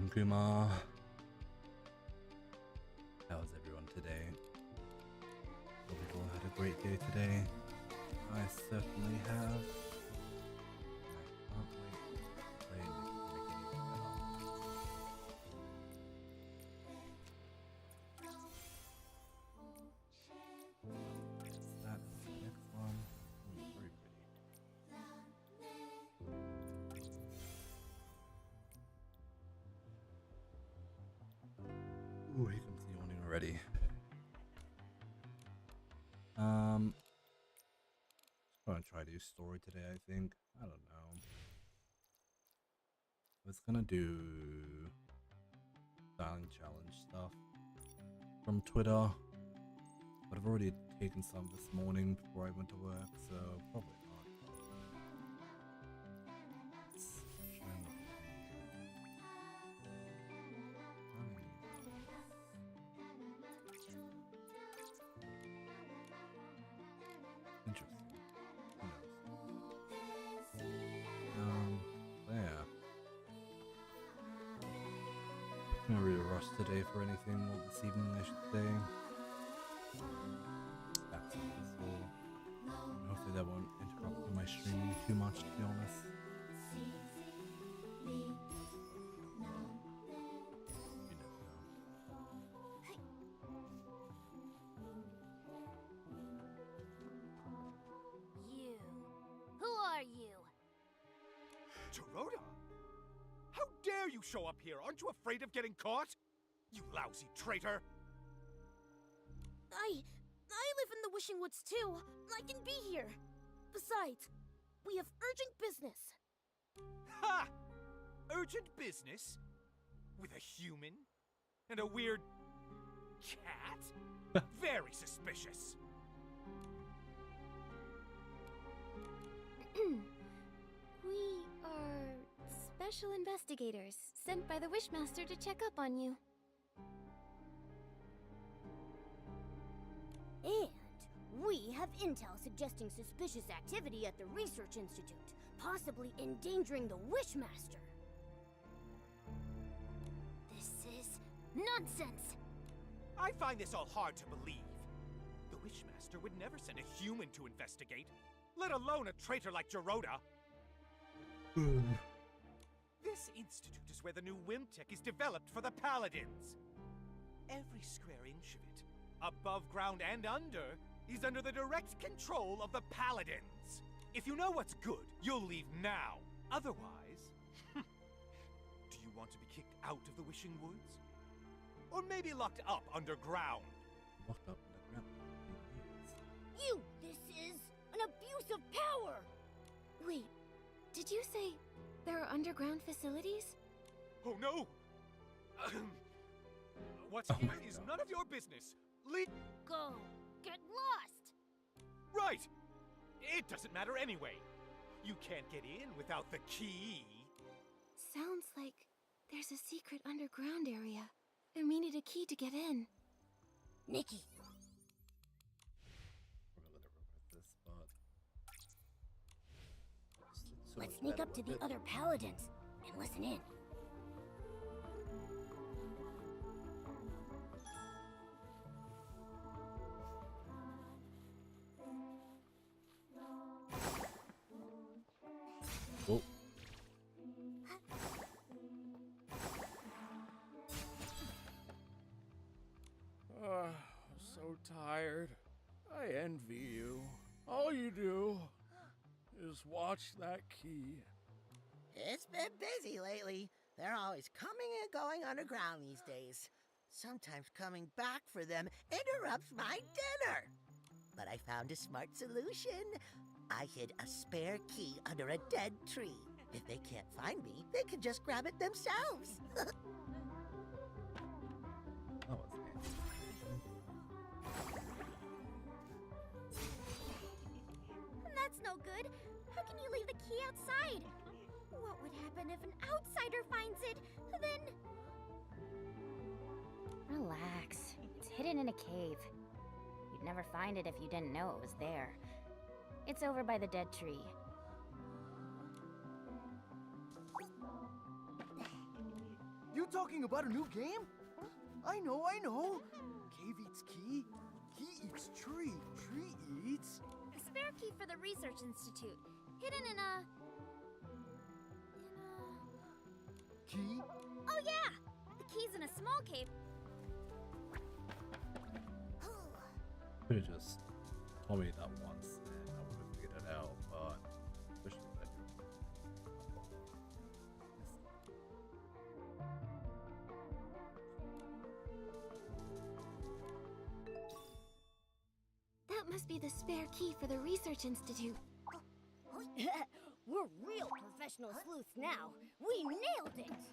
Welcome, Kumar. How's everyone today? Hope you all had a great day today. I certainly have. I can't wait to play Nikki to make it even better. That's the next one. Ooh, very pretty. Ooh, here comes the yawning already. I'm gonna try to do story today, I think. I don't know. I was gonna do styling challenge stuff from Twitter, but I've already taken some this morning before I went to work, so probably not. It's showing up. Interesting. Who knows? Yeah. I'm not really rush today for anything, or this evening I should say. That's peaceful. Hopefully that won't interrupt my streaming too much, to be honest. You never know. You. Who are you? Dorota? How dare you show up here? Aren't you afraid of getting caught? You lousy traitor! I live in the Wishing Woods too. I can be here. Besides, we have urgent business. Ha! Urgent business? With a human? And a weird... cat? Very suspicious. We are special investigators sent by the Wishmaster to check up on you. And we have intel suggesting suspicious activity at the Research Institute, possibly endangering the Wishmaster. This is nonsense! I find this all hard to believe. The Wishmaster would never send a human to investigate, let alone a traitor like Dorota. This institute is where the new Wimtech is developed for the Paladins. Every square inch of it, above ground and under, is under the direct control of the Paladins. If you know what's good, you'll leave now. Otherwise, do you want to be kicked out of the Wishing Woods? Or maybe locked up underground? Locked up underground. You! This is an abuse of power! Wait, did you say there are underground facilities? Oh no! What's Oh here my is God. none of your business. Go! Get lost! Right! It doesn't matter anyway. You can't get in without the key. Sounds like there's a secret underground area, and we need a key to get in. Nikki! We're gonna let it regret this, but... so Let's much sneak better up to with the it. other paladins and listen in. Oh. So tired. I envy you. All you do is watch that key. It's been busy lately. They're always coming and going underground these days. Sometimes coming back for them interrupts my dinner. But I found a smart solution. I hid a spare key under a dead tree. If they can't find me, they can just grab it themselves. That was nice. That's no good. How can you leave the key outside? What would happen if an outsider finds it? Then... Relax. It's hidden in a cave. You'd never find it if you didn't know it was there. It's over by the dead tree. You You talking about a new game? I know. Cave eats key. Key eats tree. Tree eats... A spare key for the Research Institute. Hidden in a... Key? Oh yeah! The key's in a small cave. Could have just told me that once and I would have figured it out, but especially with that. That must be the spare key for the Research Institute. We're real professional sleuths now. We nailed it!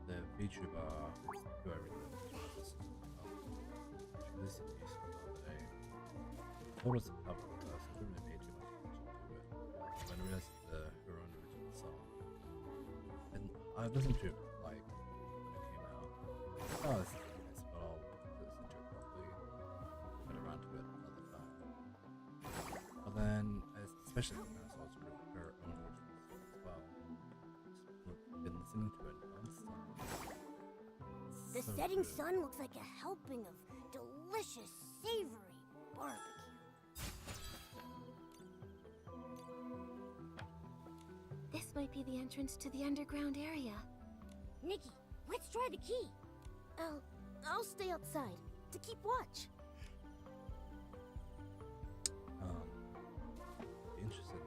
The VTuber who I really like this listened to this the other day. Told us to cover with us. I didn't really pay too much attention to it. When I realized her own original song. And I listened to it like when it came out. Oh, this is nice, but I'll listen to it properly. Get around to it another time. But then, especially when I saw her own original song as well. Just been listening to it nonstop. The So setting good. sun looks like a helping of delicious, savory barbecue. This might be the entrance to the underground area. Nikki, let's try the key. I'll stay outside to keep watch. Be interested in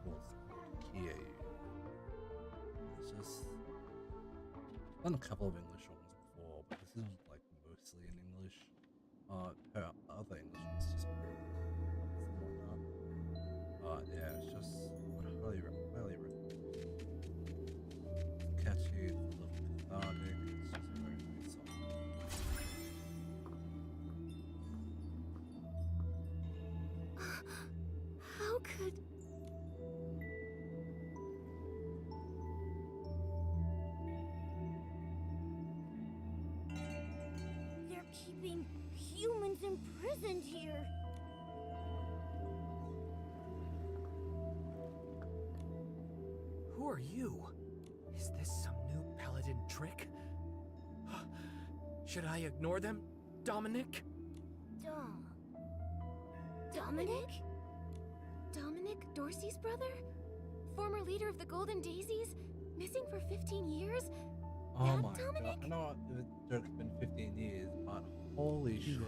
what's key at you. It's just done a couple of English songs before, but this is like mostly in English. Her other English ones just whatnot. Yeah, it's just highly recommend. It's catchy, it's a little cathartic, it's just a very nice song. How could... They're keeping humans imprisoned here. Who are you? Is this some new paladin trick? Should I ignore them, Dominic? Dominic? Dominic, Dorsey's brother? Former leader of the Golden Daisies? Missing for 15 years? Oh That my Dominic? god, I know the joke's been 15 years, but holy shit.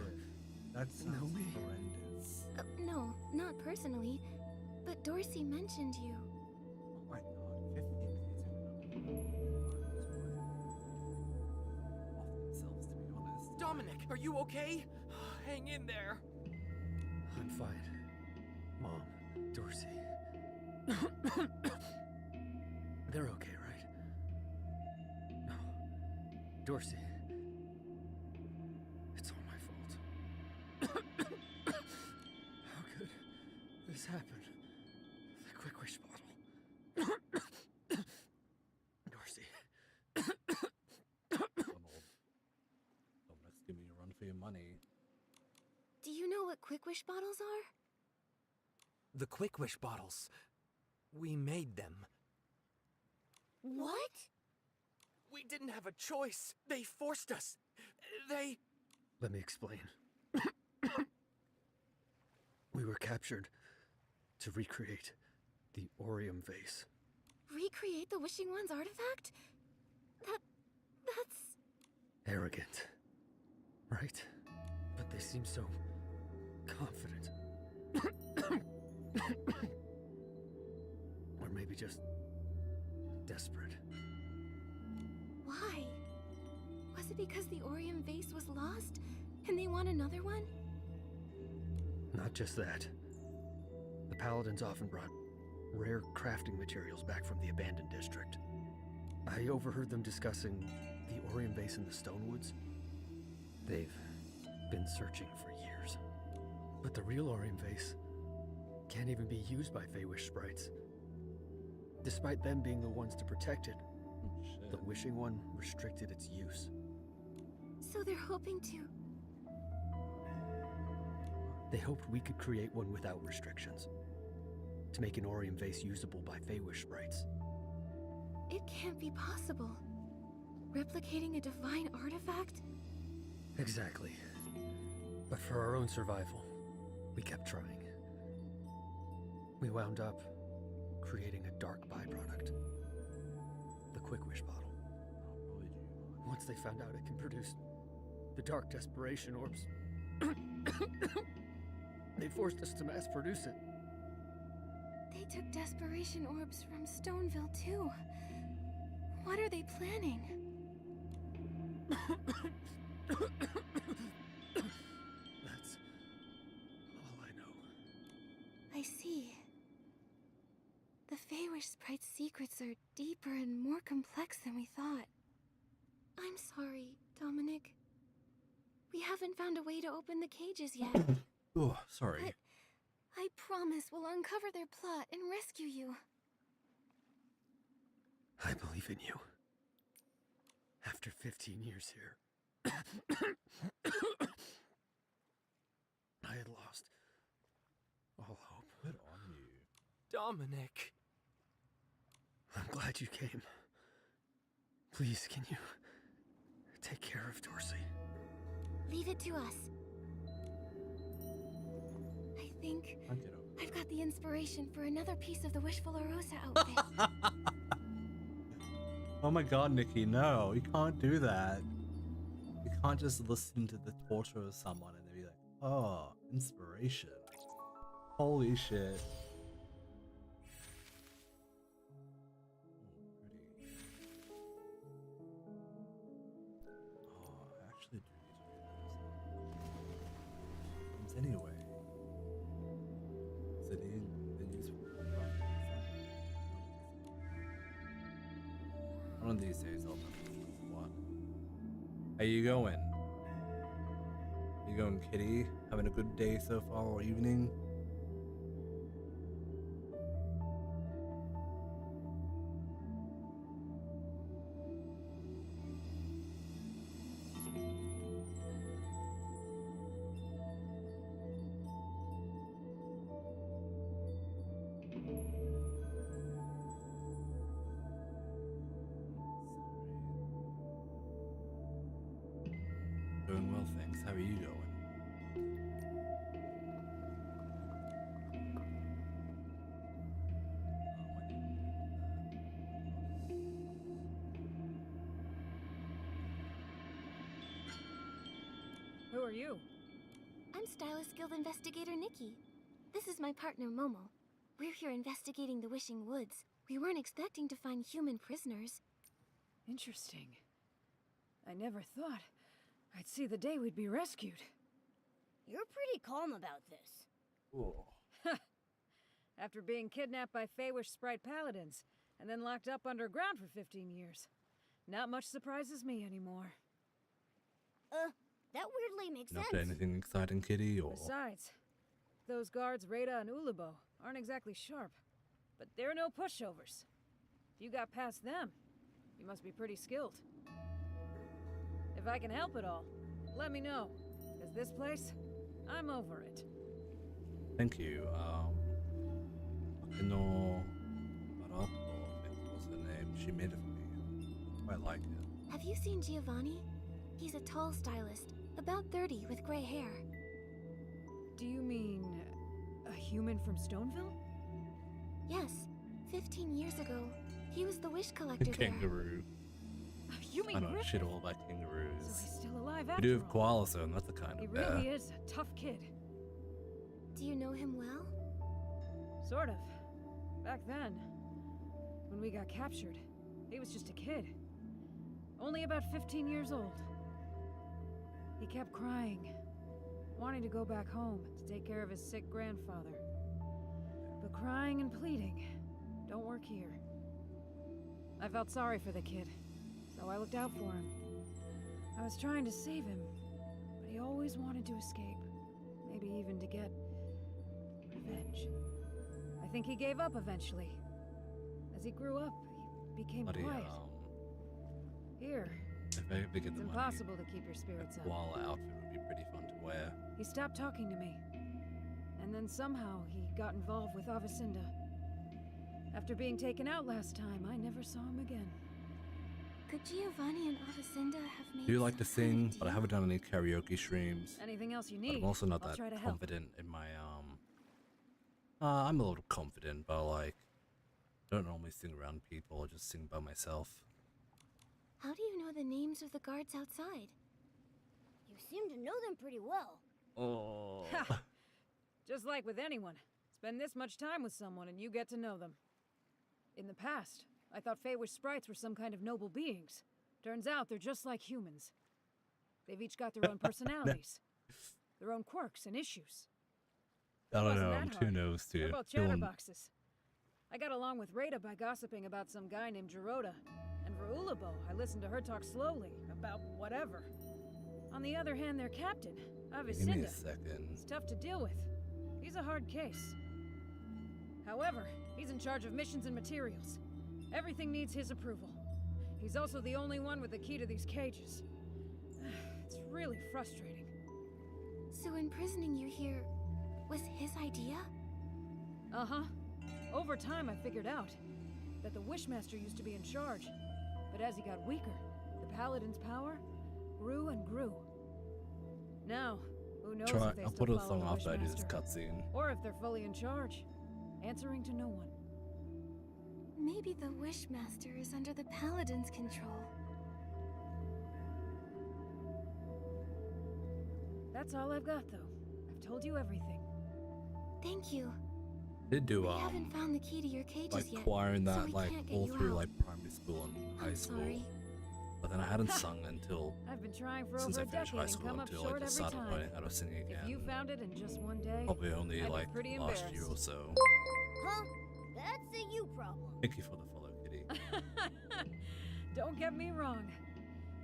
That sounds horrendous. No, not personally. But Dorsey mentioned you. Oh my god, 15 years off themselves, to be honest. Dominic, are you okay? Hang in there. I'm fine. Mom, Dorsey. They're okay, right? No. Dorsey. It's all my fault. How could this happen? The quick wish bottle. Dorsey. Dominic's giving you a run for your money. Do you know what Quick Wish bottles are? The Quick Wish bottles. We made them. What? We didn't have a choice. They forced us. They... Let me explain. We were captured to recreate the Orium vase. Recreate the Wishing One's artifact? That's... Arrogant, right? But they seem so confident. Or maybe just desperate. Why? Was it because the Orium vase was lost and they want another one? Not just that. paladins often brought rare crafting materials back from the abandoned district. I overheard them discussing the Orium vase in the Stonewoods. They've been searching for years. But the real Orium vase can't even be used by Feywish sprites. Despite them being the ones to protect it, the Wishing One restricted its use. So they're hoping to... They hoped we could create one without restrictions, to make an Orium vase usable by Feywish sprites. It can't be possible. Replicating a divine artifact? Exactly. But for our own survival, we kept trying. We wound up creating a dark byproduct. The Quick Wish bottle. Once they found out it can produce the dark desperation orbs, they forced us to mass produce it. They took desperation orbs from Stoneville too. What are they planning? That's all I know. I see. The Feywish sprite's secrets are deeper and more complex than we thought. I'm sorry, Dominic. We haven't found a way to open the cages yet. Oh, sorry. But I promise we'll uncover their plot and rescue you. I believe in you. After 15 years here, I had lost all hope. Good on you. Dominic. I'm glad you came. Please, can you take care of Dorsey? Leave it to us. I think I'll get over I've got the inspiration for another piece of the Wishful Rosa outfit. Oh my god, Nikki, no, you can't do that. You can't just listen to the torture of someone and then be like, oh, inspiration. Holy shit. Oh, I actually do need to read this. Anyway. Sitting the useful. One of these days I'll know what. How you going? You going, kitty? Having a good day so far or evening? Doing well, thanks. How are you going? Who are you? I'm Stylist Guild Investigator Nikki. This is my partner Momo. We're here investigating the Wishing Woods. We weren't expecting to find human prisoners. Interesting. I never thought I'd see the day we'd be rescued. You're pretty calm about this. Cool. After being kidnapped by Feywish Sprite Paladins, and then locked up underground for 15 years. Not much surprises me anymore. That weirdly makes Not sense. anything exciting, kitty, or Besides, those guards Rada and Ulubo aren't exactly sharp, but they're no pushovers. If you got past them, you must be pretty skilled. If I can help at all, let me know. 'Cause this place, I'm over it. thank you. Akino Barato, I think was her name. She made it for me. I like it. Have you seen Giovanni? He's a tall stylist, about 30 with gray hair. Do you mean a human from Stoneville? Yes, 15 years ago, he was the wish collector there. Kangaroo. You I mean know Griffin? shit all about So kangaroos. he's still alive We after do have all. koala soon, that's the kind He of really is a tough kid. Do you know him well? Sort of. Back then, when we got captured, he was just a kid. Only about 15 years old. He kept crying, wanting to go back home to take care of his sick grandfather. begging and pleading. Don't work here. I felt sorry for the kid, so I looked out for him. I was trying to save him, but he always wanted to escape. Maybe even to get revenge. I think he gave up eventually. As he grew up, he became quiet. Here, if I ever get it's the impossible to keep your spirits up. koala outfit would be pretty fun to wear. He stopped talking to me. And then somehow he got involved with Avicinda. After being taken out last time, I never saw him again. Could Giovanni and Avicinda have made I do like to some kind sing, of but I deal? haven't done any karaoke streams. Anything else you But need? I'm also not I'll that try to help. confident in my I'm a little confident, but like don't normally sing around people, I just sing by myself. How do you know the names of the guards outside? You seem to know them pretty well. Oh. Just like with anyone. Spend this much time with someone and you get to know them. In the past, I thought Feywish sprites were some kind of noble beings. Turns out they're just like humans. They've each got their own personalities, their own quirks and issues. I don't know, Wasn't I'm that too hard. nose They're to both chatterboxes. I got along with Rada by gossiping about some guy named Geroda. And for Ulabo, I listened to her talk slowly about whatever. On the other hand, their captain, Give me Avicinda, a second. is tough to deal with. He's a hard case. However, he's in charge of missions and materials. Everything needs his approval. He's also the only one with the key to these cages. It's really frustrating. So imprisoning you here was his idea? Uh-huh. Over time, I figured out that the Wishmaster used to be in charge. But as he got weaker, the Paladin's power grew and grew. Now, who knows if they I'll still put a follow song the after I do this Wishmaster, cutscene. or if they're fully in charge, answering to no one. Maybe the Wishmaster is under the Paladin's control. That's all I've got, though. I've told you everything. Thank you. Did do We haven't found the key to your cages like yet, choiring so that we like can't get all you through out. like primary school and high I'm school. sorry. But then I hadn't sung until I've been trying for since over I a finished decade high and school come up until short I just every started time. learning how to sing again. If you found it in just one day, Probably only I'd be like pretty last year or embarrassed. so. Huh? That's a you problem. Thank you for the follow, Kitty. Don't get me wrong.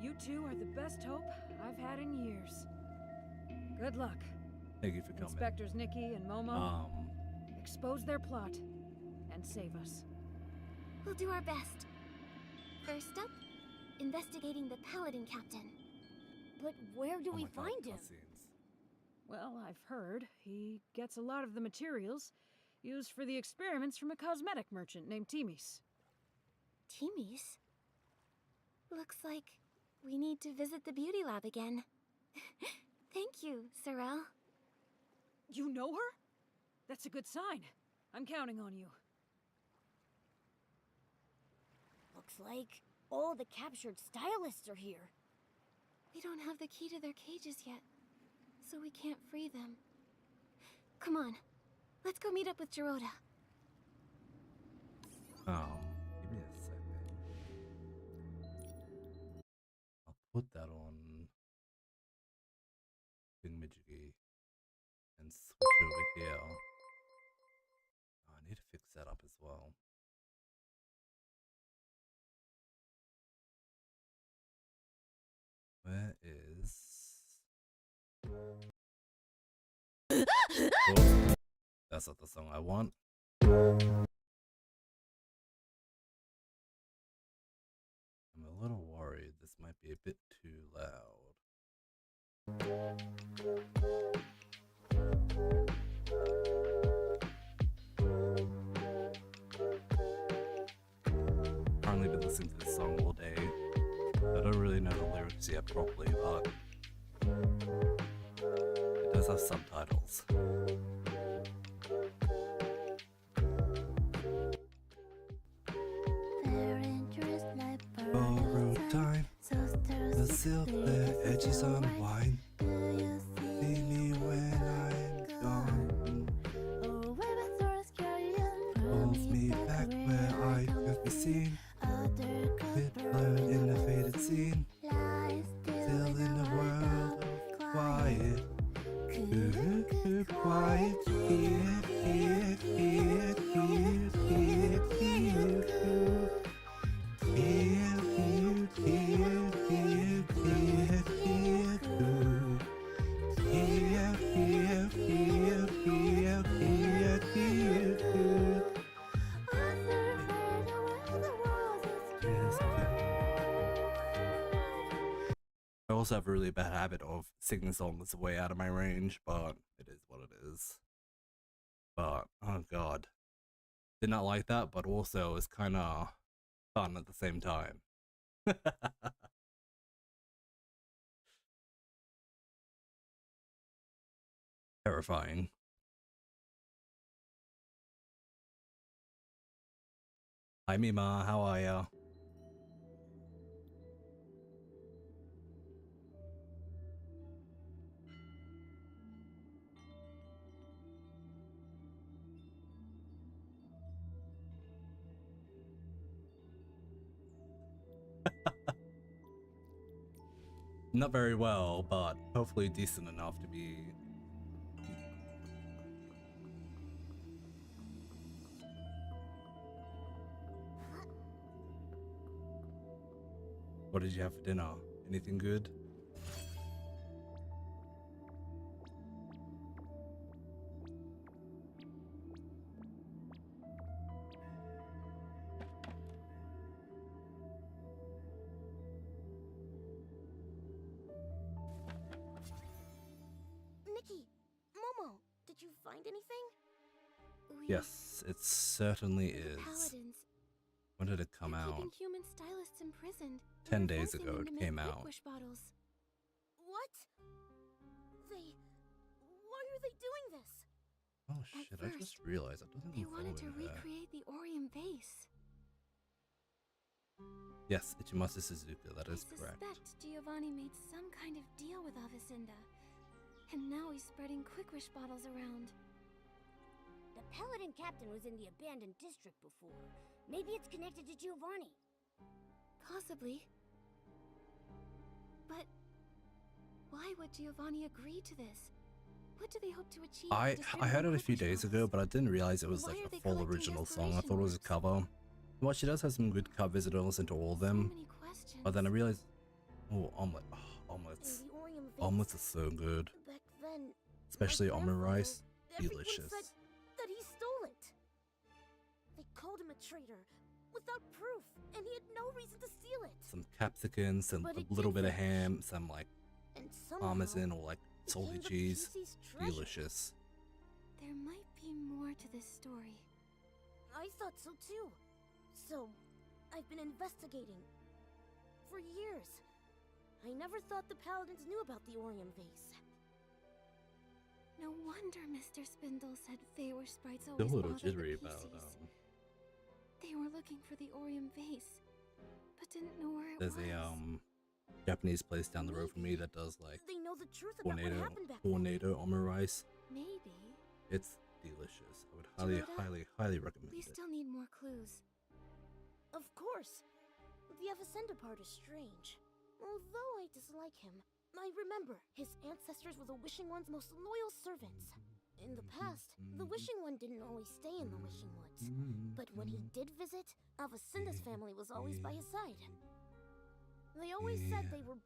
You two are the best hope I've had in years. Good luck. Thank you for coming. Inspectors Nikki and Momo, expose their plot and save us. We'll do our best. First up, investigating the Paladin captain. But where do oh we my God, find him? cutscenes. Well, I've heard he gets a lot of the materials used for the experiments from a cosmetic merchant named Timis. Timmy's? Looks like we need to visit the beauty lab again. Thank you, Sorrel. You know her? That's a good sign. I'm counting on you. Looks like all the captured stylists are here. We don't have the key to their cages yet, so we can't free them. Come on, let's go meet up with Geroda. Give me a second. I'll put that on Thingamajiggy and switch over here. Oh, I need to fix that up as well. Where is... Oh, that's not the song I want. I'm a little worried this might be a bit too loud. Currently been listening to this song all day. I don't really know the lyrics yet properly, but it does have subtitles. Borrowed time, the silver edges unwind. See me when I'm gone. Pulls me back where I could be seen. Bit blurred in the faded scene. Still in the world of quiet. Quiet, here, here, here, here. also have a really bad habit of singing songs way out of my range, but it is what it is. But, oh god. Did not like that, but also it's kind of fun at the same time. Terrifying. Hi Mima, how are ya? Not very well, but hopefully decent enough to be... What did you have for dinner? Anything good? Nikki, Momo, did you find anything? Yes, it certainly is. Paladins. When did it come They're out? keeping human stylists imprisoned. 10 and days forcing ago them it to make came out. Quick-wish bottles. What? Why are they doing this? Oh At shit, I just first, realized I don't think They I'm wanted to following her. recreate the Orium vase. Yes, Ichimasa Suzuka, that is I correct. suspect Giovanni made some kind of deal with Avicenda. And now he's spreading Quick-wish bottles around. The Paladin captain was in the abandoned district before. Maybe it's connected to Giovanni. Possibly. But why would Giovanni agree to this? What do they hope to achieve? I heard it a few days ago, but I didn't realize it was Why like are a they full collecting original song. I desperation thought it was a works? cover. Well, she does have some good covers and listen to all of them. So many questions. But then I realized, oh, omelet. Oh, And omelets. the Orium vase. Omelets are so good. Back then, Especially my almond grandfather, rice. everyone Delicious. said that he stole it. They called him a traitor without proof, and he had no reason to steal it. Some capsicum, some But a it little did bit of vanish. ham, some like And somehow, parmesan or like salty became the cheese. PC's treasure. Delicious. There might be more to this story. I thought so too. So, I've been investigating. For years. I never thought the Paladins knew about the Orium vase. No wonder Mr. Spindle said Feywish sprites Still always a little bother the jittery PCs. about They were looking for the Orium vase, but didn't know where it there's was. a Japanese place down the road from me that does like They know the truth about what tornado happened back then. tornado almond rice. Maybe. It's delicious. I would highly, Dorota, highly recommend We it. still need more clues. Of course. The Avicenda part is strange. Although I dislike him, I remember his ancestors were the Wishing One's most loyal servants. In the past, the Wishing One didn't always stay in the Wishing Woods. But when he did visit, Avicenda's family was always by his side. They always said they were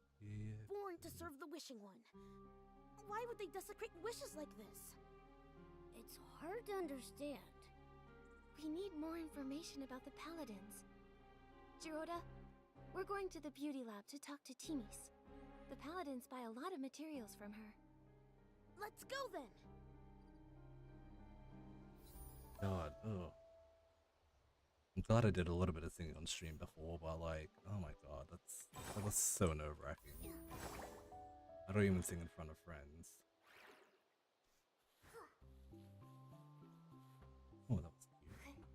born to serve the Wishing One. Why would they desecrate wishes like this? It's hard to understand. We need more information about the Paladins. Giroda, we're going to the beauty lab to talk to Timis. The Paladins buy a lot of materials from her. Let's go then! God, oh. I'm glad I did a little bit of singing on stream before, but like, oh my god, that was so nerve-wracking. I don't even sing in front of friends. Oh, that was cute.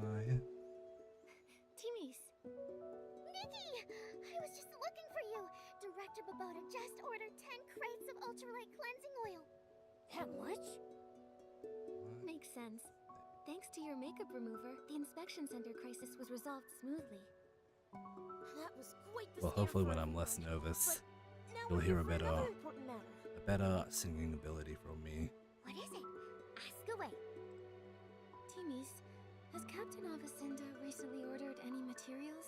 Quiet. Timis! Nikki! I was just looking for you! Director Babota just ordered 10 crates of ultralight cleansing oil. That much? Makes sense. Thanks to your makeup remover, the inspection center crisis was resolved smoothly. That was quite the Well, scare hopefully for when I'm everyone. less nervous, But now you'll we're hear here a for better, another important matter. singing ability from me. What is it? Ask away. Timmy's, has Captain Avicenda recently ordered any materials?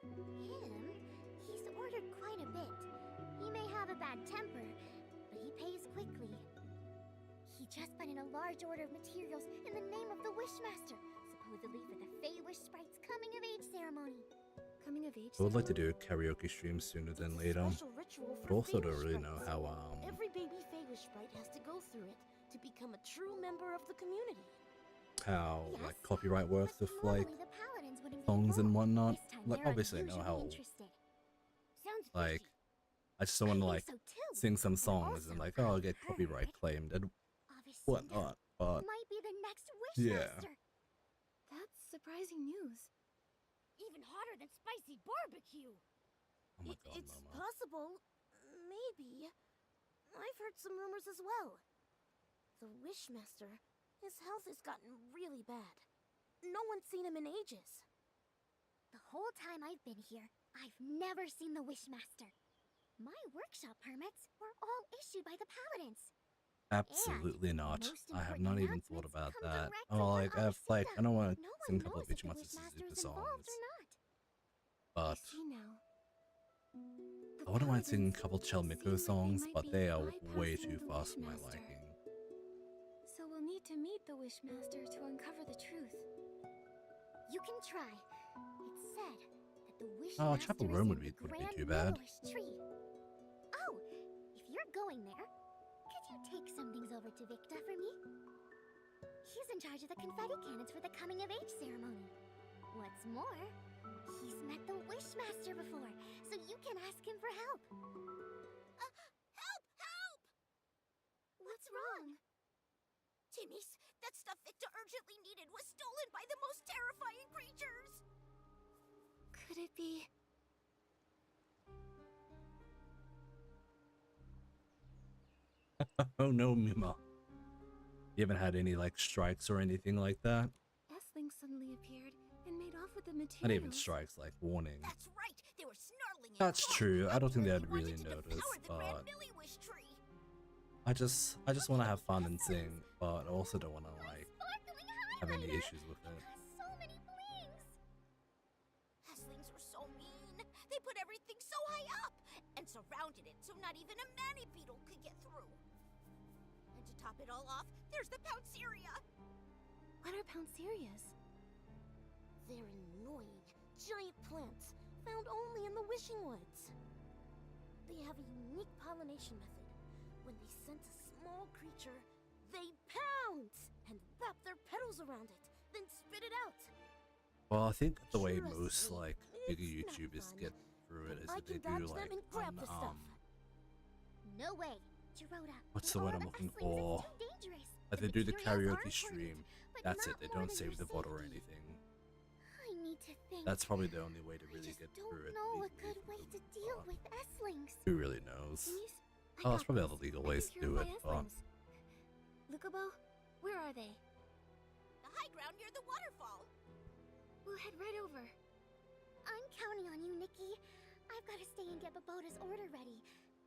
Him? He's ordered quite a bit. He may have a bad temper, but he pays quickly. He just put in a large order of materials in the name of the Wishmaster, supposedly for the Fey Wish Sprite's coming-of-age ceremony. Coming of age? I would like to do a karaoke stream sooner than later, but also don't really know how Every baby Fey Wish Sprite has to go through it to become a true member of the community. how Yes, like copyright works with like normally the Paladins wouldn't get songs and involved. whatnot. This time Like they're obviously I know unusually how interested. Sounds like fishy. I just don't want to I like think so too. sing some But songs and also like, oh, I'll get heard copyright claimed and Avicenda whatnot. But might be the next Yeah. Wishmaster. That's surprising news. Even hotter than spicy barbecue. oh my god, It's Momo. possible. Maybe. I've heard some rumors as well. The Wishmaster, his health has gotten really bad. No one's seen him in ages. The whole time I've been here, I've never seen the Wishmaster. My workshop permits were all issued by the Paladins. Absolutely not. most I have important not even thought announcements about come that. directly Oh, from like I Avicenda. don't want to No sing a one couple knows of if the Bitchy Wishmaster Super is involved songs, or not. but I see now. I wouldn't mind singing a couple Paladins Chelmiko seem like songs, they might but be they are way bypassing too the fast for my Wishmaster. liking. So we'll need to meet the Wishmaster to uncover the truth. You can try. It's said that the Oh, Wishmaster Chapel is Rome in the wouldn't be Grand too bad. Millowish tree. Oh, if you're going there, could you take some things over to Victa for me? He's in charge of the confetti cannons for the coming-of-age ceremony. What's more, he's met the Wishmaster before, so you can ask him for help. Help! Help! What's wrong? Timmy's, that stuff Victa urgently needed was stolen by the most terrifying creatures! Could it be? Oh no, Mima. You haven't had any like strikes or anything like that? S-Link suddenly appeared and made off with the materials. Not even strikes, like warnings. That's right, they were snarling and That's hard. true. I don't think they'd Apparently really wanted to notice, devour the Grand but Milliwish tree. I just want to have fun and sing, but I also don't want to like Sparkling have any highlighter. issues with it. Has so many blings. Heslings were so mean. They put everything so high up and surrounded it so not even a Mani-Beetle could get through. And to top it all off, there's the Pounceria. What are Pouncerias? They're annoying, giant plants found only in the Wishing Woods. They have a unique pollination method. When they sense a small creature, they pounce and wrap their petals around it, then spit it out. Well, I think the way Trust most me, like bigger it's not YouTubers fun. get through it is I that they can do dodge like them and grab the stuff. No way, Gerota. What's With the word all I'm looking Earthlings, it's for? too dangerous. Like they do the Materials karaoke are stream. important, but That's it. not They more don't than save your the VOD or safety. anything. I need to think. That's probably the only way to I really just get don't through it. know a legally good for way them, to deal but with S-Lings. Who really knows? Please? Oh, there's got probably this. other legal I ways can to do cure it, my but S-Lings. Lukubo, where are they? The high ground near the waterfall. We'll head right over. I'm counting on you, Nikki. I've got to stay and get Babota's order ready.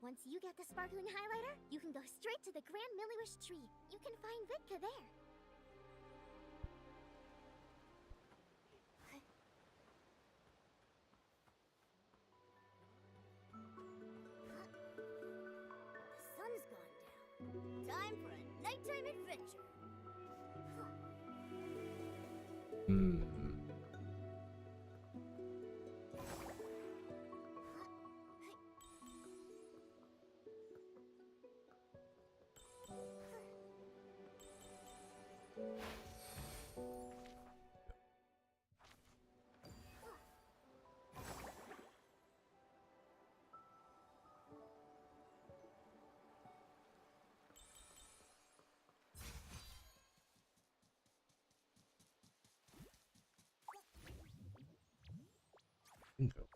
Once you get the sparkling highlighter, you can go straight to the Grand Milliwish tree. You can find Vitka there. The sun's gone down. Time for a nighttime adventure. hmm. Bingo.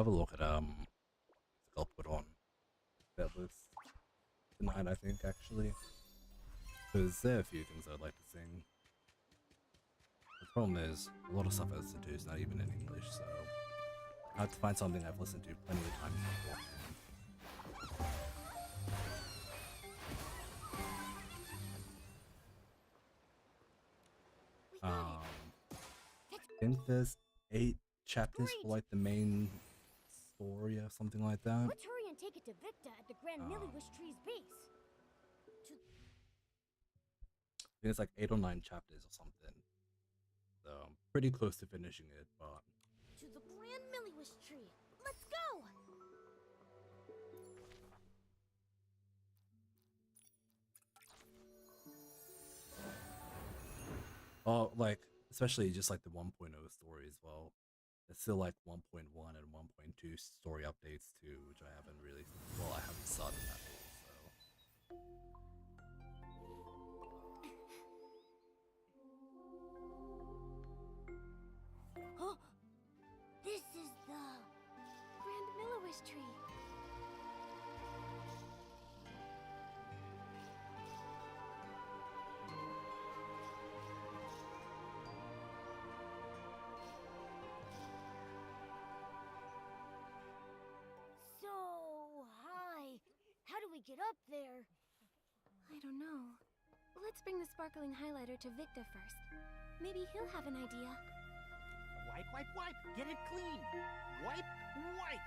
have a look at I'll put on that list tonight, I think, actually, because there are a few things I'd like to sing. The problem is a lot of stuff I listen to is not even in English, so I have to find something I've listened to plenty of times beforehand. I think there's 8 chapters for like the main story or something like that. Let's hurry and take it to Victa at the Grand Milliwish Tree's base. I think it's like 8 or 9 chapters or something. So I'm pretty close to finishing it, but To the Grand Milliwish Tree. Let's go! oh, like especially just like the 1.0 story as well. It's still like 1.1 and 1.2 story updates too, which I haven't really. Well, I haven't started that all, so. Oh, this is the Grand Milliwish Tree. so high. How do we get up there? I don't know. Let's bring the sparkling highlighter to Victa first. Maybe he'll have an idea. Wipe, wipe, wipe. Get it clean. Wipe, wipe.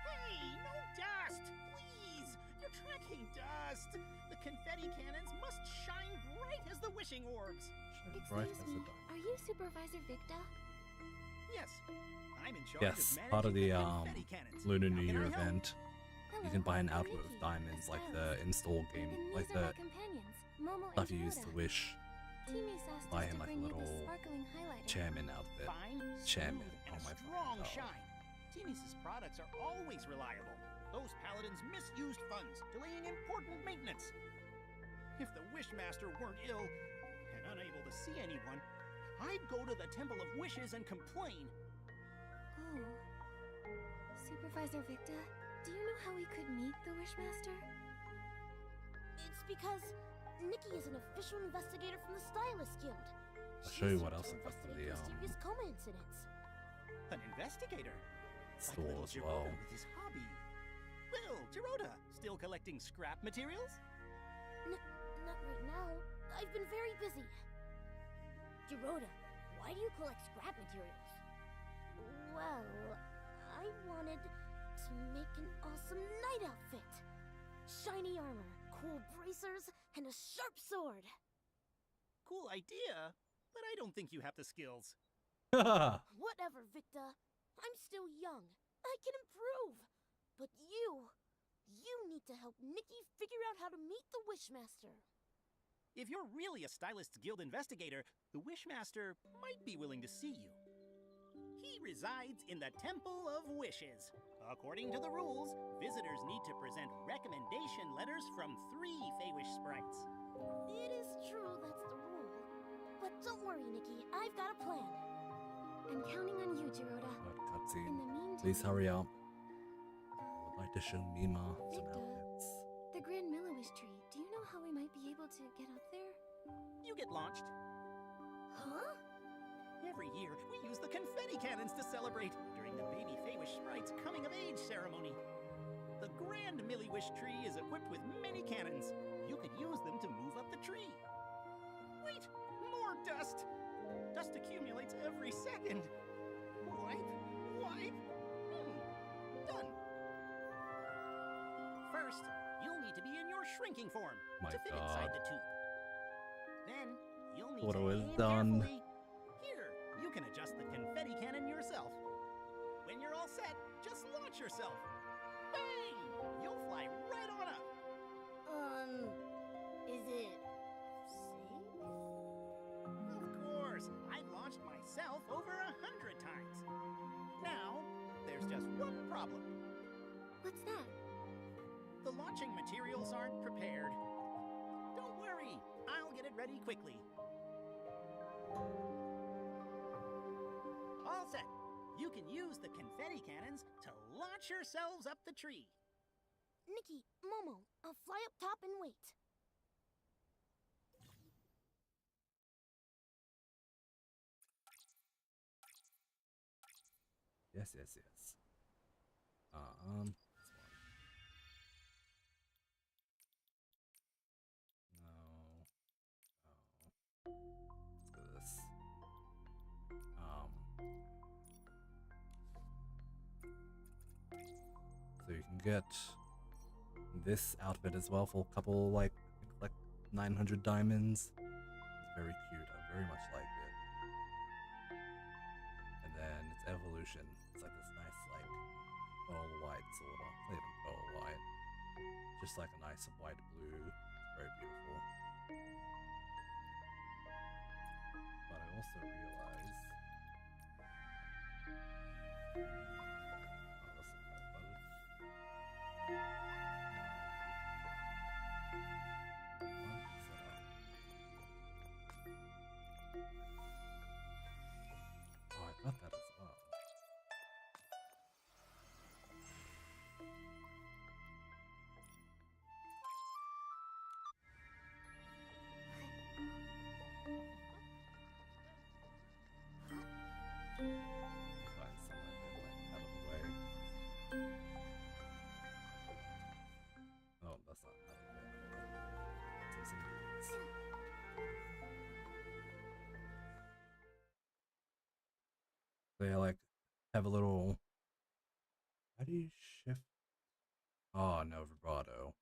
Hey, no dust. Please. You're tracking dust. The confetti cannons must shine bright as the wishing orbs. Bright Excuse as me, a diamond. are you Supervisor Victa? Yes. I'm in charge Yes, of part of managing the confetti cannons. Lunar How New can Year I help? event. You can buy an outfit with diamonds, like the install game, And like these are the my companions, Momo stuff and you use to Dorota. wish. Timmy's asked buy us him to like a bring you the little sparkling highlighter. Chairman outfit. Fine, Chairman. smooth, and Oh a my strong fucking God. shine. Timmy's products are always reliable. Those paladins misused funds, delaying important maintenance. If the Wishmaster weren't ill and unable to see anyone, I'd go to the Temple of Wishes and complain. Oh. Supervisor Victa, do you know how we could meet the Wishmaster? It's because Nikki is an official investigator from the Stylist Guild. I'll show you She's what here else to I've got for investigate the mysterious coma incidents. An investigator? store like as little well. Girota with his hobby. Well, Girota, still collecting scrap materials? Not right now. I've been very busy. Dorota, why do you collect scrap materials? Well, I wanted to make an awesome knight outfit. Shiny armor, cool bracers, and a sharp sword. Cool idea, but I don't think you have the skills. Whatever, Victa. I'm still young. I can improve. But you need to help Nikki figure out how to meet the Wishmaster. If you're really a Stylist's Guild investigator, the Wishmaster might be willing to see you. He resides in the Temple of Wishes. According to the rules, visitors need to present recommendation letters from 3 Feywish sprites. It is true that's the rule. But don't worry, Nikki. I've got a plan. I'm counting on you, Dorota. Cutscene. In the meantime, Please hurry up. I would like to show Mima some Victa. outfits. The Grand Milliwish Tree. Do you know how we might be able to get up there? You get launched. Huh? Every year, we use the confetti cannons to celebrate during the baby Feywish sprite's coming-of-age ceremony. The Grand Milliwish Tree is equipped with many cannons. You could use them to move up the tree. Wait! More dust! Dust accumulates every second. Wipe, wipe. Done. First, you'll need to be in your shrinking form My to fit God. inside the tube. Then, you'll need Photo to is aim done. carefully. Here, you can adjust the confetti cannon yourself. When you're all set, just launch yourself. Bang! You'll fly right on up. Is it safe? Of course, I've launched myself over 100 times. Now, there's just one problem. What's that? The launching materials aren't prepared. Don't worry, I'll get it ready quickly. All set. You can use the confetti cannons to launch yourselves up the tree. Nikki, Momo, fly up top and wait. Yes, yes, yes. This one. No. Let's do this. So you can get this outfit as well for a couple, like 900 diamonds. It's very cute. I very much like it. And then its evolution. It's like this nice, like, pearl white sort of. It's not even pearl white. Just like a nice white blue. It's very beautiful. But I also realize. Oh, that's not that button. Oh, I got that as well. Find somewhere a bit like out of the way. Oh, that's not out of the way at all. Some ingredients. They like have a little. How do you shift? Oh no, vibrato.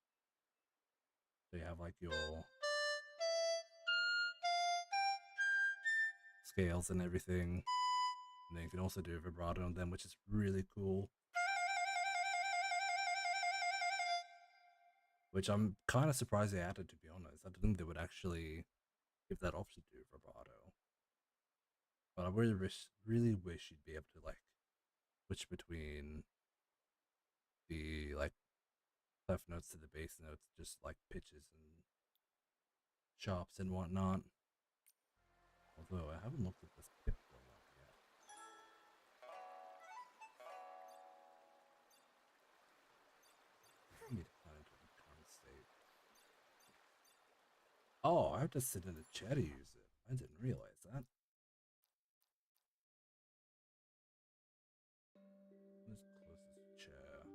So you have like your scales and everything, and then you can also do vibrato on them, which is really cool. Which I'm kind of surprised they added, to be honest. I didn't think they would actually give that option to vibrato. But I really wish you'd be able to like switch between the like clef notes to the bass notes, just like pitches and chops and whatnot. Although I haven't looked at this pip one up yet. I need to find into a current state. Oh, I have to sit in a chair to use it. I didn't realize that. Where's the closest chair?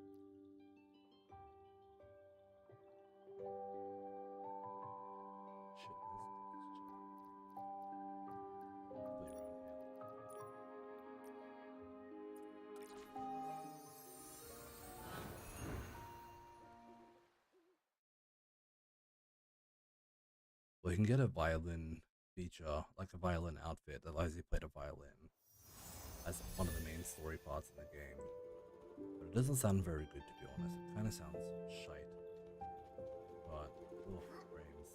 Shit, where's the closest chair? Probably around here. Well, you can get a violin feature, like a violin outfit that allows you to play the violin as one of the main story parts of the game. But it doesn't sound very good, to be honest. It kind of sounds shite. But, oof, brains.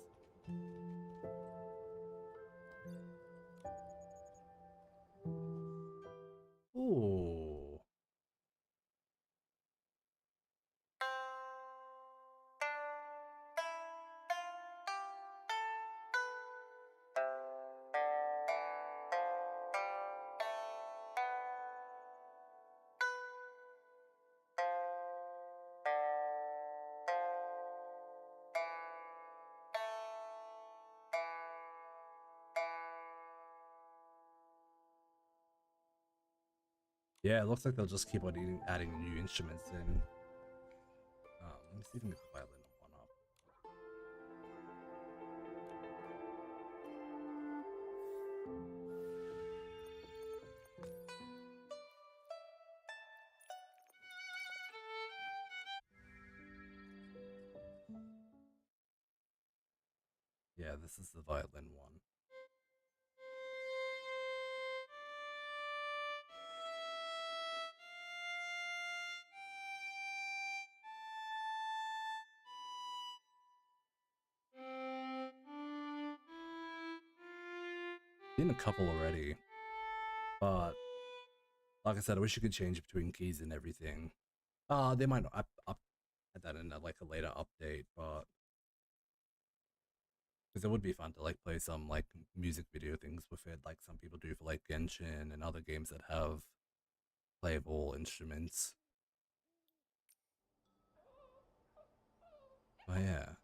Ooh. Yeah, it looks like they'll just keep on adding new instruments in. Let me see if I can get the violin one up. Yeah, this is the violin one. Seen a couple already, but like I said, I wish you could change between keys and everything. They might add that in like a later update, but because it would be fun to like play some like music video things with it, like some people do for like Genshin and other games that have play of all instruments. Oh yeah.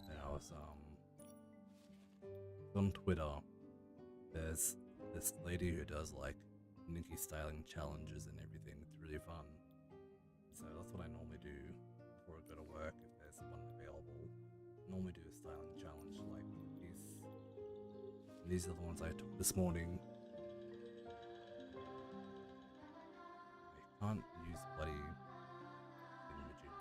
And I was on Twitter. There's this lady who does like Nikki styling challenges and everything. It's really fun. So that's what I normally do before I go to work if there's one available. I normally do a styling challenge like these. And these are the ones I took this morning. I can't use bloody images.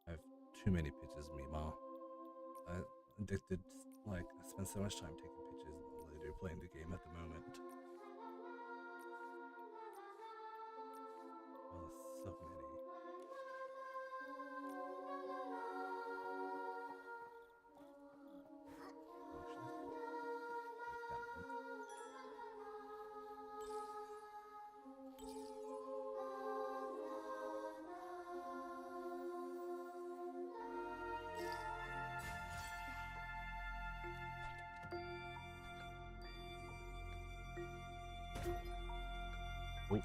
I have too many pictures of me, Ma. I'm addicted. Like, I spend so much time taking pictures while I do playing the game at the moment. Oh, there's so many. Oh.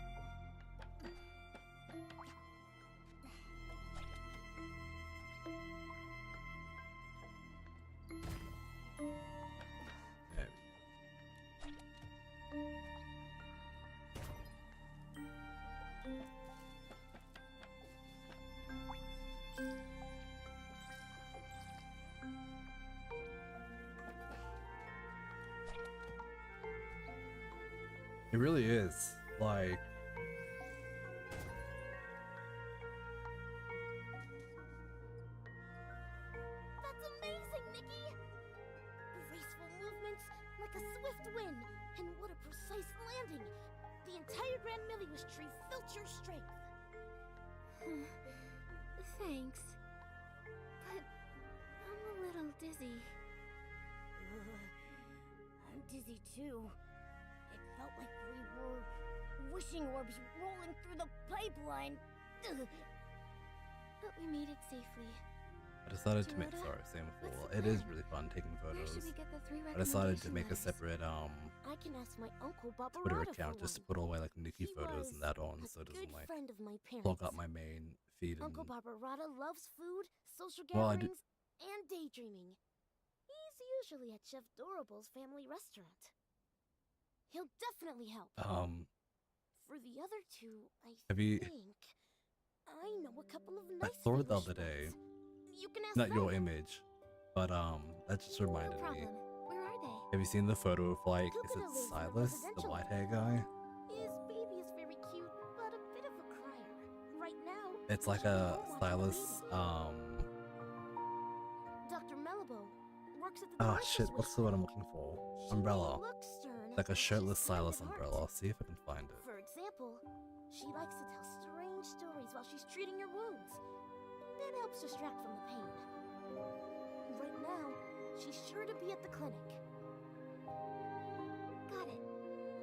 There It really is. Like, That's amazing, Nikki! Graceful movements, like a swift wind, and what a precise landing! The entire Grand Milius tree felt your strength. Thanks. But I'm a little dizzy. I'm dizzy too. It felt like we were wishing orbs rolling through the pipeline. But we made it safely. I decided to make, Dorota, sorry, same what's before. the It is plan? really fun taking Where photos. should we get the 3 I decided to recommendation make a letters? separate I can ask my uncle Barbarata Twitter for account just to one. put away like Nikki He photos was and that on, a so it good doesn't like friend of my clog parents. up my main feed. And Uncle Barbarata loves food, social Well, I do- gatherings, and daydreaming. He's usually at Chef Dorable's family restaurant. He'll definitely help. For the other two, I Have you- think I know a couple of I nice saw it the Finnish other day. ones. You can ask Not them. your image, but that just No reminded me. problem. Where are they? Have you seen the photo of like, is Kukuda it lives in a Silas, the residential white hair guy? His baby is very cute, but a bit of a crier. Right now, It's like he's a home watching the Silas, baby. Dr. Melibo works at the oh dementia shit, switch what's the word I'm clinic. looking for? She Umbrella. may look stern, Like a but she's shirtless kind Silas at heart. umbrella. See if I can find it. For example, she likes to tell strange stories while she's treating your wounds. It helps distract from the pain. Right now, she's sure to be at the clinic. Got it.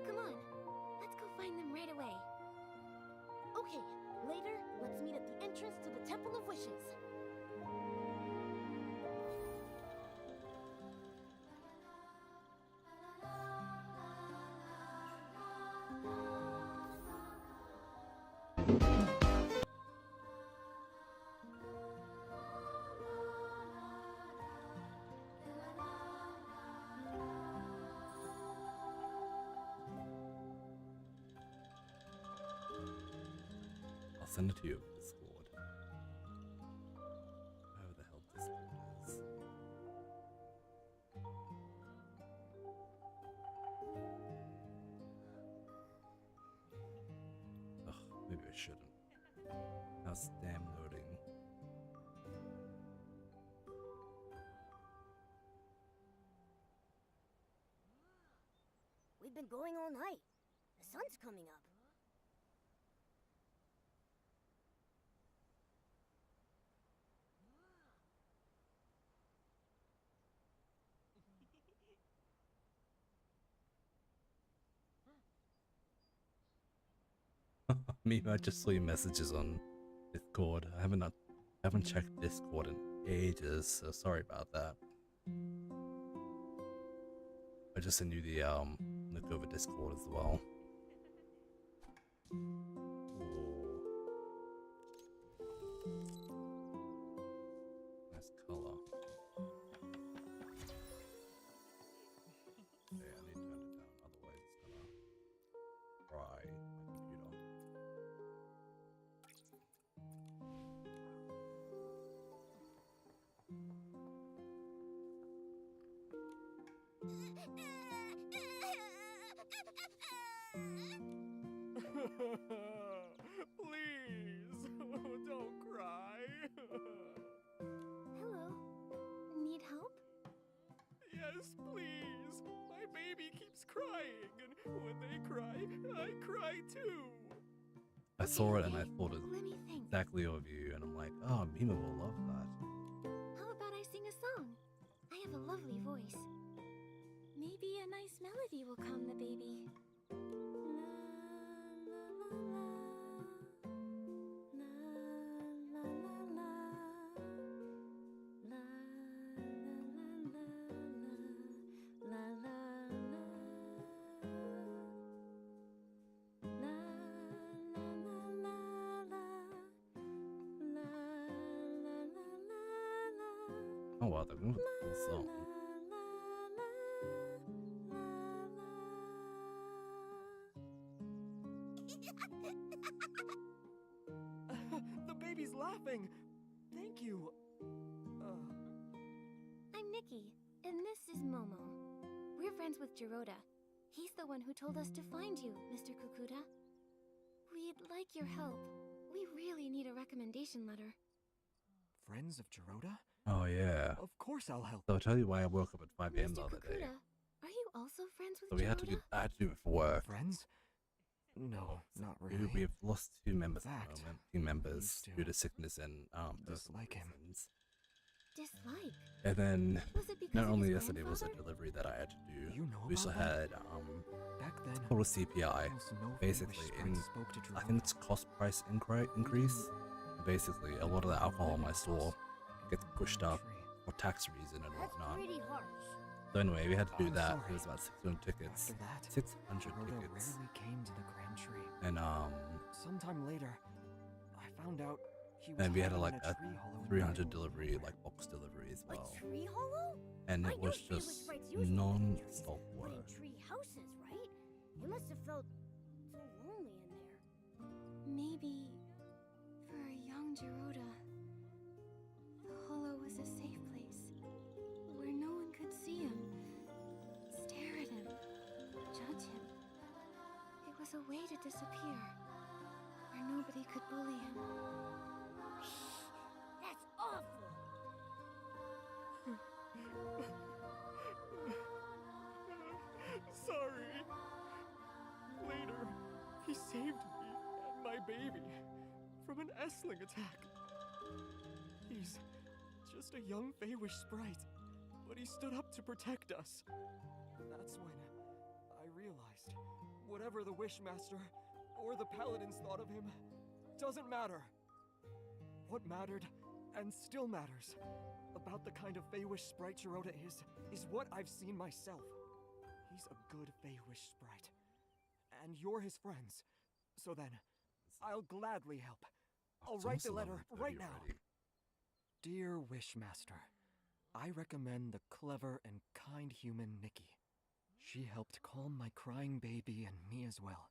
Come on. Let's go find them right away. Okay, later, let's meet at the entrance to the Temple of Wishes. I'll send it to you over Discord. Whoever the hell Discord is. Ugh, maybe I shouldn't. How's damn loading? We've been going all night. The sun's coming up. Me, I just saw your messages on Discord. I haven't checked Discord in ages, so sorry about that. I just sent you the link over Discord as well. Nice color. Yeah, I need to turn it down, otherwise it's gonna fry my computer. Please, don't cry. Hello. Need help? Yes, please. My baby keeps crying, and when they cry, I cry too. I saw it and I Okay, thought it let me think. exactly of you, and I'm like, oh, Mima will love that. How about I sing a song? I have a lovely voice. Maybe a nice melody will calm the baby. Oh wow, they're going with the full song. The baby's laughing. Thank you. I'm Nikki, and this is Momo. We're friends with Jiroda. He's the one who told us to find you, Mr. Kukuda. We'd like your help. We really need a recommendation letter. Friends of Jiroda? Oh yeah. Of course I'll help. So I'll tell you why I woke up at 5 a.m. the Mr. other day. Kukuda, are you also friends with So we Jiroda? had to do, I had to do it for work. Friends? No, not really. We've lost 2 members at fact, the moment. 2 members used to due to sickness and personal dislike him. reasons. Dislike? And then Was it because not of only his yesterday was a grandfather? delivery that I had to do. You know We also about that? had Back then, total CPI. almost no Basically, Fenwish sprites spoke to I Jiroda. think it's cost price increase. Basically, a lot of the alcohol in my store gets pushed up for tax reason and That's whatnot. pretty harsh. So anyway, we had to do I'm that. sorry. It was about 600 tickets. After that, 600 Jiroda tickets. rarely came to the Grand Tree. And Sometime later, I found out he was and we had hiding like in a tree hollow in 300 Redwood. delivery, like box delivery as well. A tree hollow? And I it know was Fenwish just sprites usually live in non-stop trees, but work. in tree houses, right? It must have felt so lonely in there. Maybe for a young Jiroda, the hollow was a safe place where no one could see him, stare at him, judge him. It was a way to disappear where nobody could bully him. That's awful. Sorry. Later, he saved me and my baby from an Essling attack. He's just a young Feywish sprite, but he stood up to protect us. That's when I realized whatever the Wishmaster or the Paladins thought of him doesn't matter. What mattered, and still matters, about the kind of Feywish sprite Gerota is what I've seen myself. He's a good Feywish sprite. And you're his friends. So then, I'll gladly help. I'll write the letter right now. Dear Wishmaster, I recommend the clever and kind human Nikki. She helped calm my crying baby and me as well.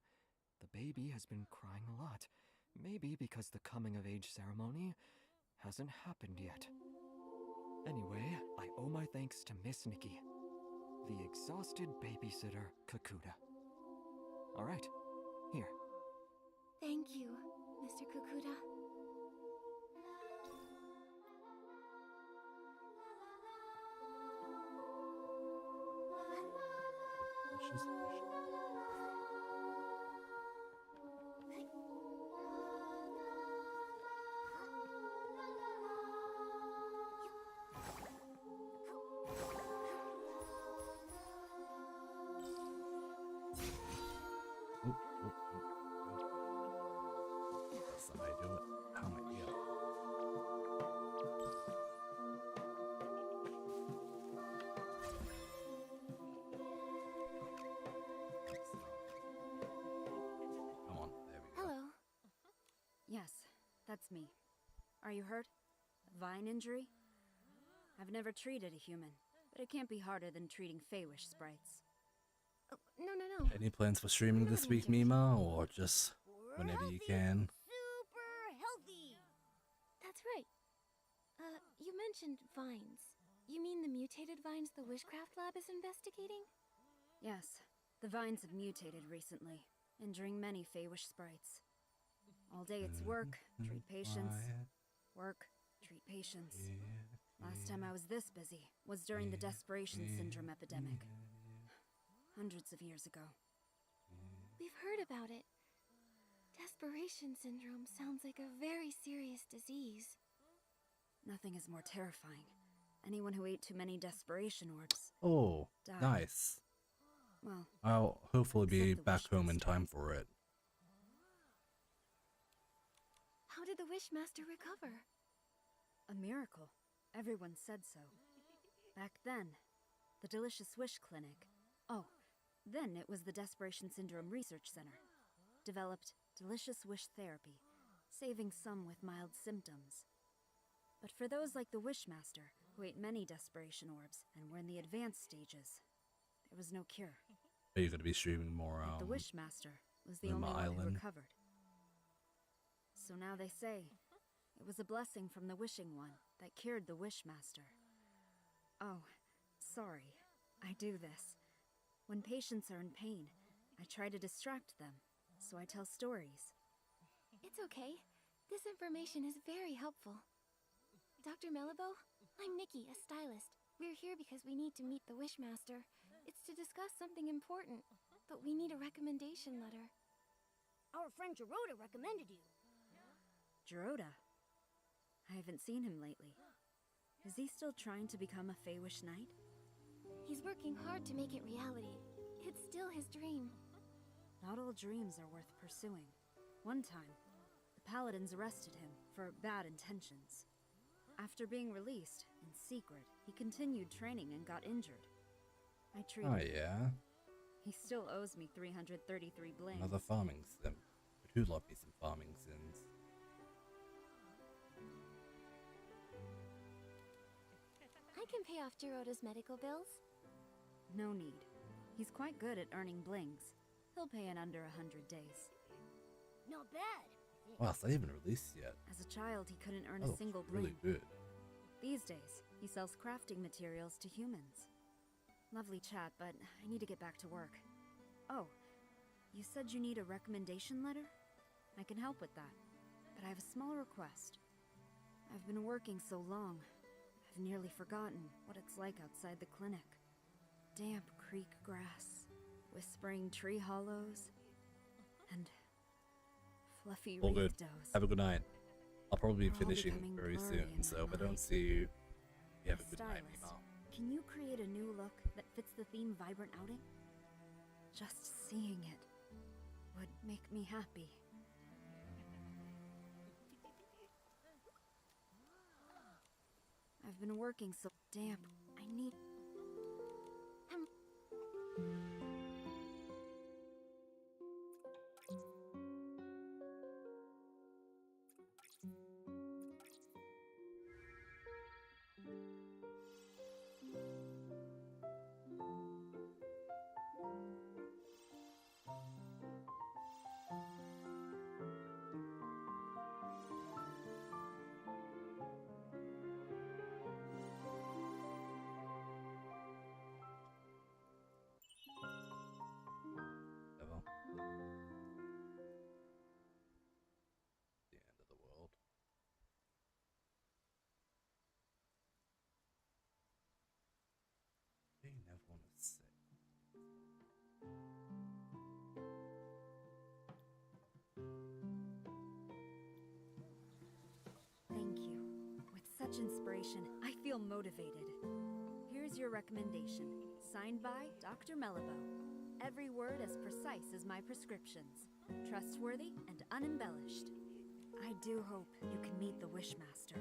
The baby has been crying a lot. Maybe because the coming-of-age ceremony hasn't happened yet. Anyway, I owe my thanks to Miss Nikki, the exhausted babysitter Kakuda. All right, here. Thank you, Mr. Kukuda. That's how I do it. How am I here? Come on, there we go. Hello. Yes, that's me. Are you hurt? Vine injury? I've never treated a human, but it can't be harder than treating Feywish sprites. Oh, no. Any plans for streaming this week, Mima, or just whenever you can? Super healthy. That's right. You mentioned vines. You mean the mutated vines the Wishcraft Lab is investigating? Yes, the vines have mutated recently, injuring many Feywish sprites. All day it's work, treat patients. Work, treat patients. Last time I was this busy was during the Desperation Syndrome epidemic. Hundreds of years ago. We've heard about it. Desperation syndrome sounds like a very serious disease. Nothing is more terrifying. Anyone who ate too many desperation orbs. Oh, died. nice. Well, I'll hopefully be except the back home in Wishmaster. time for it. How did the Wishmaster recover? a miracle. Everyone said so. Back then, the Delicious Wish Clinic. Oh, then it was the Desperation Syndrome Research Center. Developed Delicious Wish Therapy, saving some with mild symptoms. But for those like the Wishmaster, who ate many desperation orbs and were in the advanced stages, there was no cure. Are you going to be streaming more But the Wishmaster was the Luma only one who Island? recovered. So now they say, it was a blessing from the Wishing One that cured the Wishmaster. Oh, sorry, I do this. When patients are in pain, I try to distract them, so I tell stories. It's okay. This information is very helpful. Dr. Melibo, I'm Nikki, a stylist. We're here because we need to meet the Wishmaster. It's to discuss something important, but we need a recommendation letter. Our friend Gerota recommended you. Gerota? I haven't seen him lately. Is he still trying to become a Feywish Knight? He's working hard to make it reality. It's still his dream. Not all dreams are worth pursuing. One time, the Paladins arrested him for bad intentions. After being released, in secret, he continued training and got injured. I treated Oh him. yeah, He still owes me 333 blames. another farming sim. I do love me some farming sims. I can pay off Gerota's medical bills. No need. He's quite good at earning blings. He'll pay in under 100 days. Not bad. Wow, it's not even released yet. As a child, he couldn't earn Oh, a single really bling. good. These days, he sells crafting materials to humans. Lovely chat, but I need to get back to work. Oh, you said you need a recommendation letter? I can help with that, but I have a small request. I've been working so long, I've nearly forgotten what it's like outside the clinic. Damp creek grass, whispering tree hollows, and fluffy All good. wreath doughs. Have a good night. I'll probably be We're all finishing becoming very blurry soon, in so my if I don't mind. see you You have a As good night, stylist, Mom. can you create a new look that fits the theme Vibrant Outing? Just seeing it would make me happy. I've been working so damp. I need... Devil. The end of the world. They never want to say. Thank you. With such inspiration, I feel motivated. Here's your recommendation. Signed by Dr. Mellabo. Every word as precise as my prescriptions. Trustworthy and unembellished. I do hope you can meet the Wishmaster.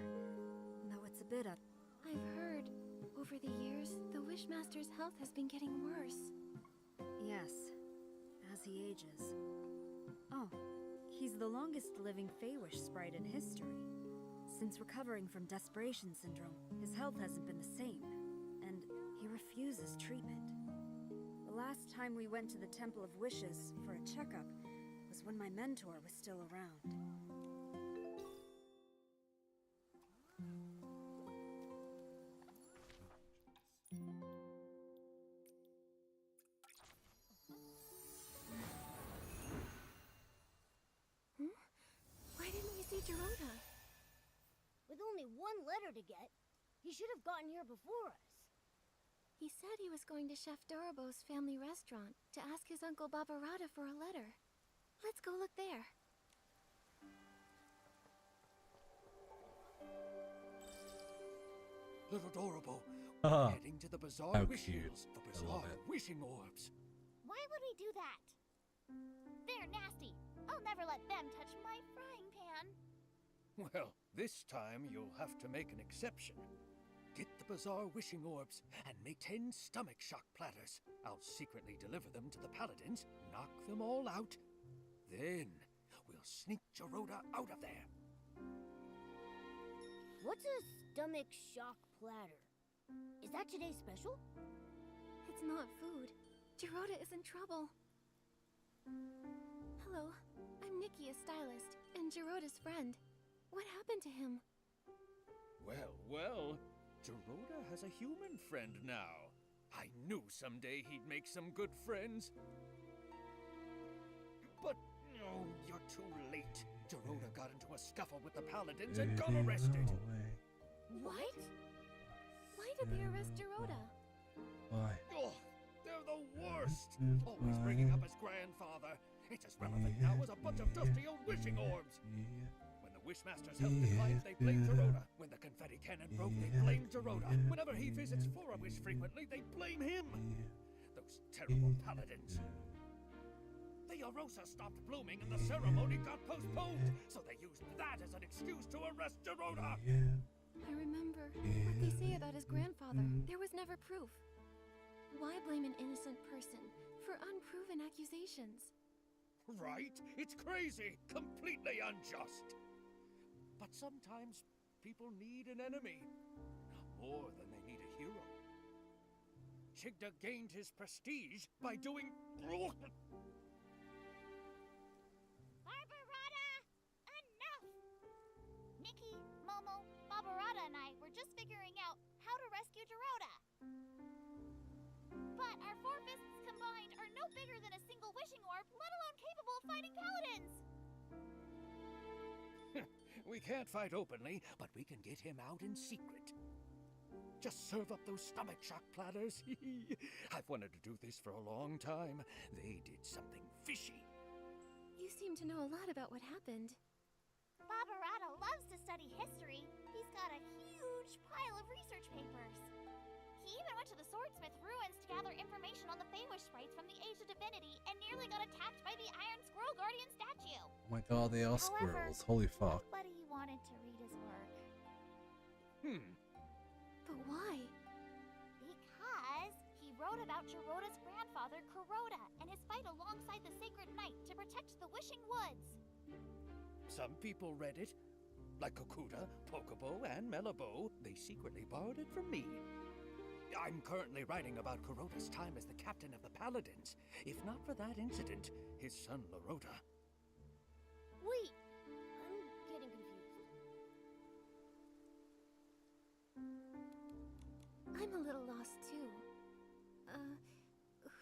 Though it's a bit up. I've heard, over the years, the Wishmaster's health has been getting worse. Yes, as he ages. Oh, he's the longest living Feywish sprite in history. Since recovering from Desperation Syndrome, his health hasn't been the same, and he refuses treatment. The last time we went to the Temple of Wishes for a checkup was when my mentor was still around. Why didn't we see Gerona? With only one letter to get, he should have gotten here before us. He said he was going to Chef Dorobo's family restaurant to ask his uncle Barbarata for a letter. Let's go look there. Little Dorobo, Ah, heading to the Bazaar how Wish cute. Hills for I love Bazaar it. Wishing Orbs. Why would we do that? They're nasty. I'll never let them touch my frying pan. Well, this time you'll have to make an exception. Get the Bazaar Wishing Orbs and make 10 stomach shock platters. I'll secretly deliver them to the Paladins, knock them all out. Then we'll sneak Gerona out of there. What's a stomach shock platter? Is that today's special? It's not food. Gerota is in trouble. Hello, I'm Nikki, a stylist, and Gerota's friend. What happened to him? Well, well, Gerona has a human friend now. I knew someday he'd make some good friends. But, no, you're too late. Gerona got into a scuffle with the Paladins and got arrested. What? Why did they arrest Gerota? Why? Oh, they're the worst. Always bringing up his grandfather. It's as relevant now as a bunch of dusty old wishing orbs. When the Wishmaster's health declined, they blame Gerona. When the confetti cannon broke, they blame Gerona. Whenever he visits For a Wish frequently, they blame him. Those terrible Paladins. The Arosa stopped blooming and the ceremony got postponed, so they used that as an excuse to arrest Gerona. I remember what they say about his grandfather. There was never proof. Why blame an innocent person for unproven accusations? Right? It's crazy. Completely unjust. But sometimes people need an enemy. More than they need a hero. Chigda gained his prestige by doing... Barbarata! Enough! Nikki, Momo, Barbarata and I were just figuring out how to rescue Gerota. But our 4 fists combined are no bigger than a single wishing orb, let alone capable of fighting paladins! We can't fight openly, but we can get him out in secret. Just serve up those stomach shock platters. I've wanted to do this for a long time. They did something fishy. You seem to know a lot about what happened. Barbarata loves to study history. He's got a huge pile of research papers. went to the Swordsmith ruins to gather information on the Feywish sprites from the Age of Divinity and nearly got attacked by the Iron Squirrel Guardian statue. Oh my god, they are squirrels. Holy fuck. Nobody wanted to read his work. But why? Because he wrote about Geroda's grandfather, Kuroda, and his fight alongside the Sacred Knight to protect the Wishing Woods. Some people read it. Like Kokuda, Pokobo, and Melabo, they secretly borrowed it from me. I'm currently writing about Kuroda's time as the captain of the Paladins. If not for that incident, his son Laroda. Wait, I'm getting confused. I'm a little lost too.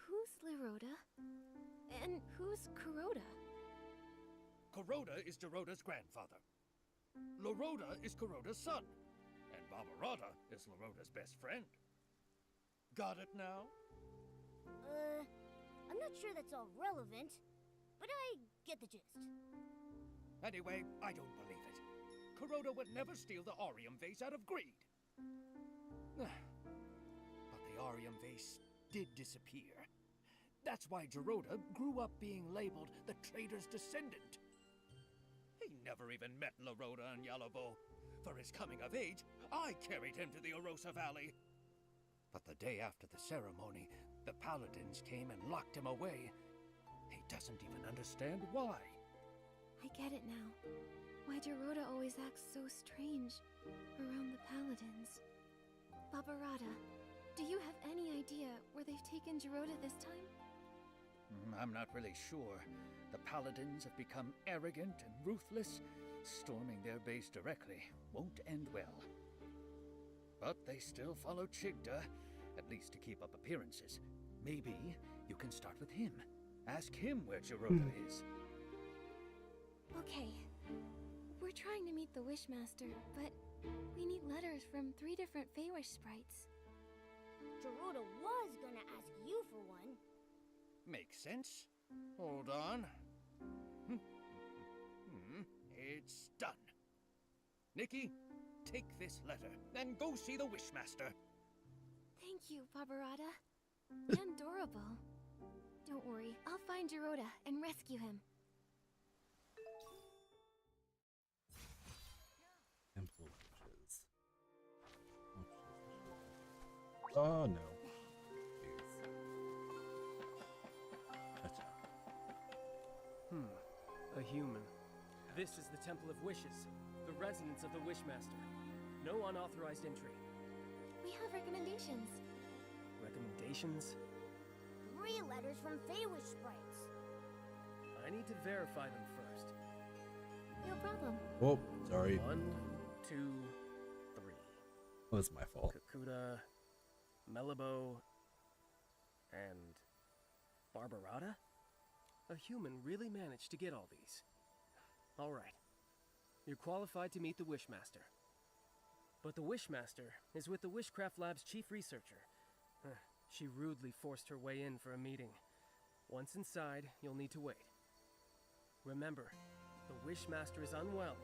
Who's Liroda? And who's Kuroda? Kuroda is Geroda's grandfather. Laroda is Kuroda's son. And Barbarada is Laroda's best friend. Got it now? I'm not sure that's all relevant, but I get the gist. Anyway, I don't believe it. Kuroda would never steal the Aurium vase out of greed. But the Aurium vase did disappear. That's why Geroda grew up being labeled the traitor's descendant. He never even met Laroda and Yalabo. For his coming of age, I carried him to the Orosa Valley. But the day after the ceremony, the Paladins came and locked him away. He doesn't even understand why. I get it now. Why Geroda always acts so strange around the Paladins. Barbarada, do you have any idea where they've taken Geroda this time? I'm not really sure. The Paladins have become arrogant and ruthless. Storming their base directly won't end well. But they still follow Chigda, at least to keep up appearances. Maybe you can start with him. Ask him where Geroda is. Okay. We're trying to meet the Wishmaster, but we need letters from 3 different Feywish sprites. Geroda was gonna ask you for one. Makes sense. Hold on. It's done. Nikki, take this letter and go see the Wishmaster. Thank you, Barbarada. And Dorable. Don't worry, I'll find Geroda and rescue him. Temple witches. Oh no. Please. Gotcha. A human. This is the Temple of Wishes, the residence of the Wishmaster. No unauthorized entry. We have recommendations. Recommendations? 3 letters from Feywish sprites. I need to verify them first. No problem. Oh, sorry. 1, 2, 3. That was my fault. Kokuda, Melabo, and Barbarada? A human really managed to get all these. All right. You're qualified to meet the Wishmaster. But the Wishmaster is with the Wishcraft Lab's chief researcher. She rudely forced her way in for a meeting. Once inside, you'll need to wait. Remember, the Wishmaster is unwell,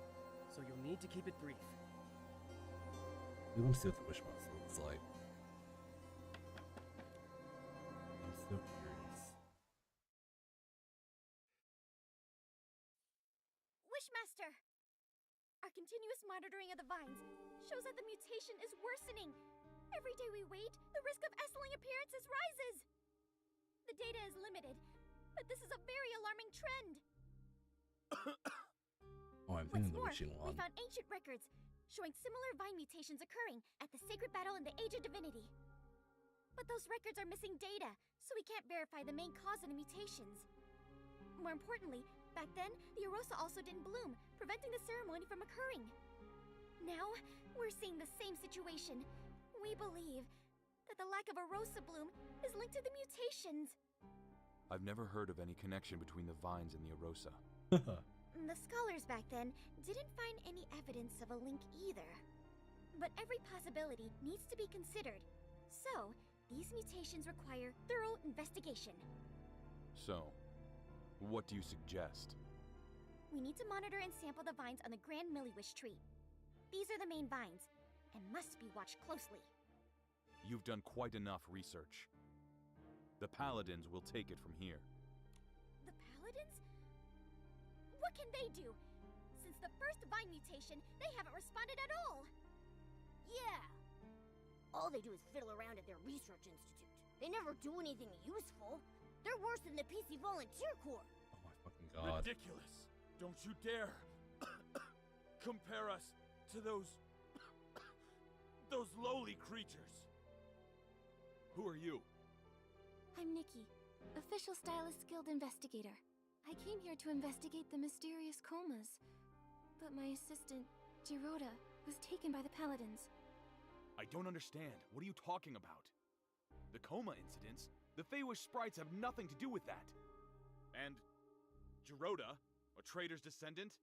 so you'll need to keep it brief. We want to see what the Wishmaster looks like. I'm so curious. Wishmaster! Our continuous monitoring of the vines shows that the mutation is worsening. Every day we wait, the risk of S-ling appearances rises. The data is limited, but this is a very alarming trend. Oh, I'm What's thinking the more, wishing we one. found ancient records showing similar vine mutations occurring at the sacred battle in the Age of Divinity. But those records are missing data, so we can't verify the main cause of the mutations. More importantly, back then, the Orosa also didn't bloom, preventing the ceremony from occurring. Now, we're seeing the same situation. We believe that the lack of Orosa bloom is linked to the mutations. I've never heard of any connection between the vines and the Orosa. The scholars back then didn't find any evidence of a link either. But every possibility needs to be considered. So, these mutations require thorough investigation. So, what do you suggest? We need to monitor and sample the vines on the Grand Milliwish tree. These are the main vines, and must be watched closely. You've done quite enough research. The Paladins will take it from here. The Paladins? What can they do? Since the first Vine mutation, they haven't responded at all. Yeah. All they do is fiddle around at their research institute. They never do anything useful. They're worse than the PC Volunteer Corps. Oh my fucking god. Ridiculous! Don't you dare compare us to those lowly creatures. Who are you? I'm Nikki, Official Stylist Guild Investigator. I came here to investigate the mysterious comas. But my assistant, Giroda, was taken by the Paladins. I don't understand. What are you talking about? The coma incidents? The Feywish sprites have nothing to do with that. And Giroda, a traitor's descendant?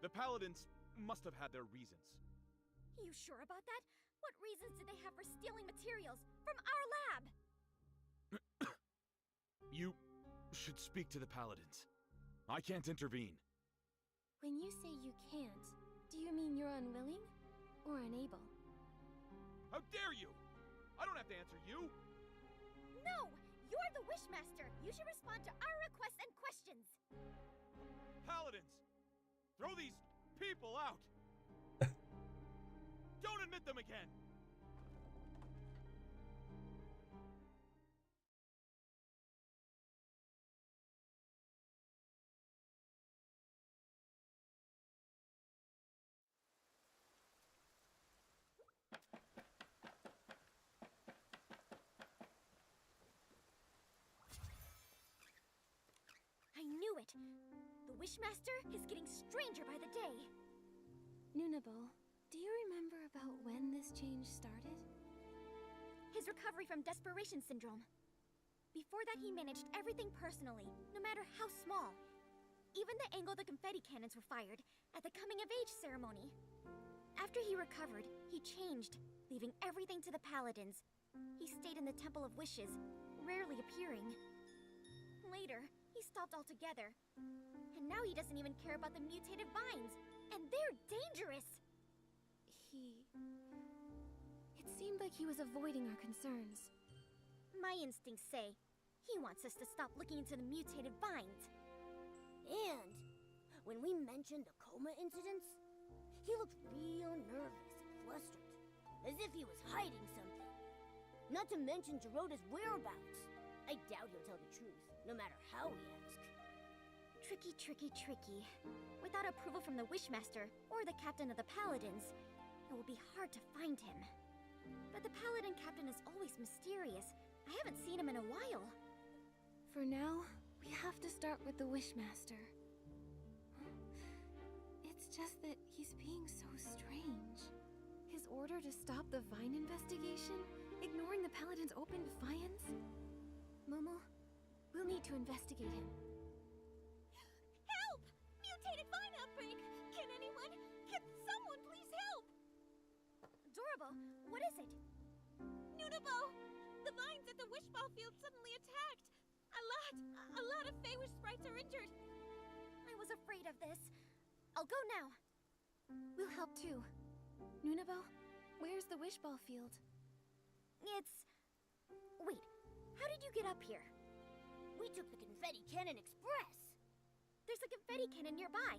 The Paladins must have had their reasons. You sure about that? What reasons did they have for stealing materials from our lab? You should speak to the Paladins. I can't intervene. When you say you can't, do you mean you're unwilling or unable? How dare you! I don't have to answer you! No! You're the Wishmaster! You should respond to our requests and questions! Paladins! Throw these people out! Don't admit them again! I knew it! The Wishmaster is getting stranger by the day. Nunable, do you remember about when this change started? His recovery from desperation syndrome. Before that, he managed everything personally, no matter how small. Even the angle the confetti cannons were fired at the coming-of-age ceremony. After he recovered, he changed, leaving everything to the Paladins. He stayed in the Temple of Wishes, rarely appearing. Later, he stopped altogether. And now he doesn't even care about the mutated vines. And they're dangerous! It seemed like he was avoiding our concerns. My instincts say he wants us to stop looking into the mutated vines. And when we mentioned the coma incidents, he looked real nervous and flustered, as if he was hiding something. Not to mention Giroda's whereabouts. I doubt he'll tell the truth, no matter how we ask. Tricky, tricky, tricky. Without approval from the Wishmaster or the captain of the Paladins, it will be hard to find him. But the Paladin captain is always mysterious. I haven't seen him in a while. For now, we have to start with the Wishmaster. It's just that he's being so strange. His order to stop the Vine investigation, ignoring the Paladin's open defiance? Momo, we'll need to investigate him. Help! Mutated vine outbreak! Can someone please help? Adorable, what is it? Nunabo! The vines at the Wishball Field suddenly attacked! A lot of Feywish sprites are injured! I was afraid of this. I'll go now. We'll help too. Nunabo, where's the Wishball Field? Wait, how did you get up here? We took the Confetti Cannon Express! There's a confetti cannon nearby.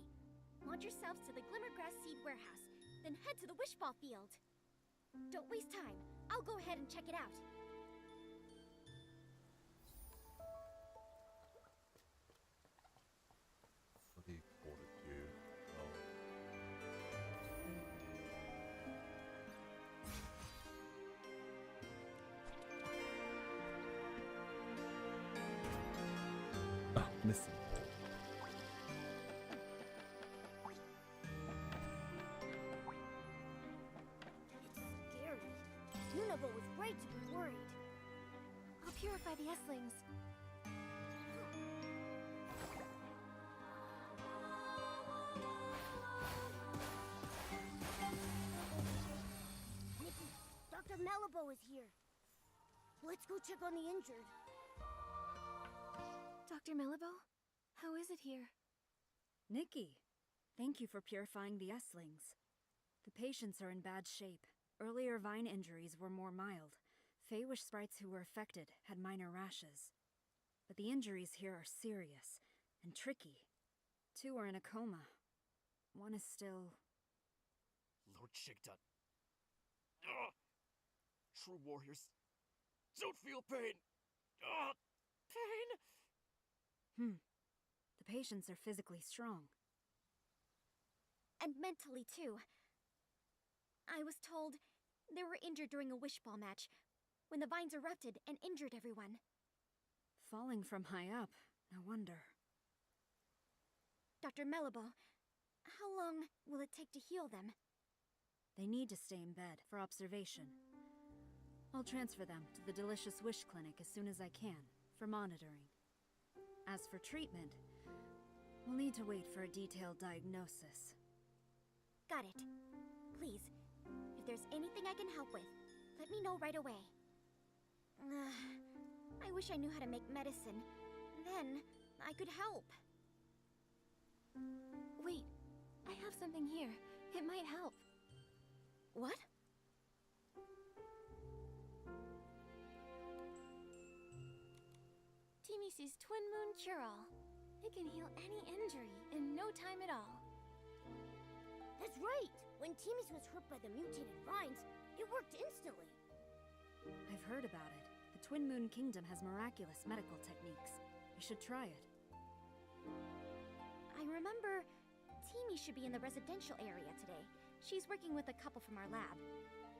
Launch yourselves to the Glimmergrass Seed Warehouse, then head to the Wishball Field. Don't waste time. I'll go ahead and check it out. What do you call it, dude? Oh, missing. Nunabo was right to be worried. I'll purify the S-lings. Nikki, Dr. Malibu is here. Let's go check on the injured. Dr. Malibu, how is it here? Nikki, thank you for purifying the S-lings. The patients are in bad shape. Earlier Vine injuries were more mild. Feywish sprites who were affected had minor rashes, but the injuries here are serious and tricky. 2 are in a coma. 1 is still... Lord Shigdut. Ugh. True warriors don't feel pain. Ugh. Pain? The patients are physically strong. And mentally, too. I was told they were injured during a wish ball match, when the vines erupted and injured everyone. Falling from high up, no wonder. Dr. Melabo, how long will it take to heal them? They need to stay in bed for observation. I'll transfer them to the Delicious Wish Clinic as soon as I can, for monitoring. As for treatment, we'll need to wait for a detailed diagnosis. Got it. Please, if there's anything I can help with, let me know right away. I wish I knew how to make medicine. Then, I could help. Wait, I have something here. It might help. What? Timisi's Twin Moon Cure-All. It can heal any injury in no time at all. That's right! When Timmy's was hurt by the mutated vines, it worked instantly. I've heard about it. The Twin Moon Kingdom has miraculous medical techniques. You should try it. I remember Timmy should be in the residential area today. She's working with a couple from our lab.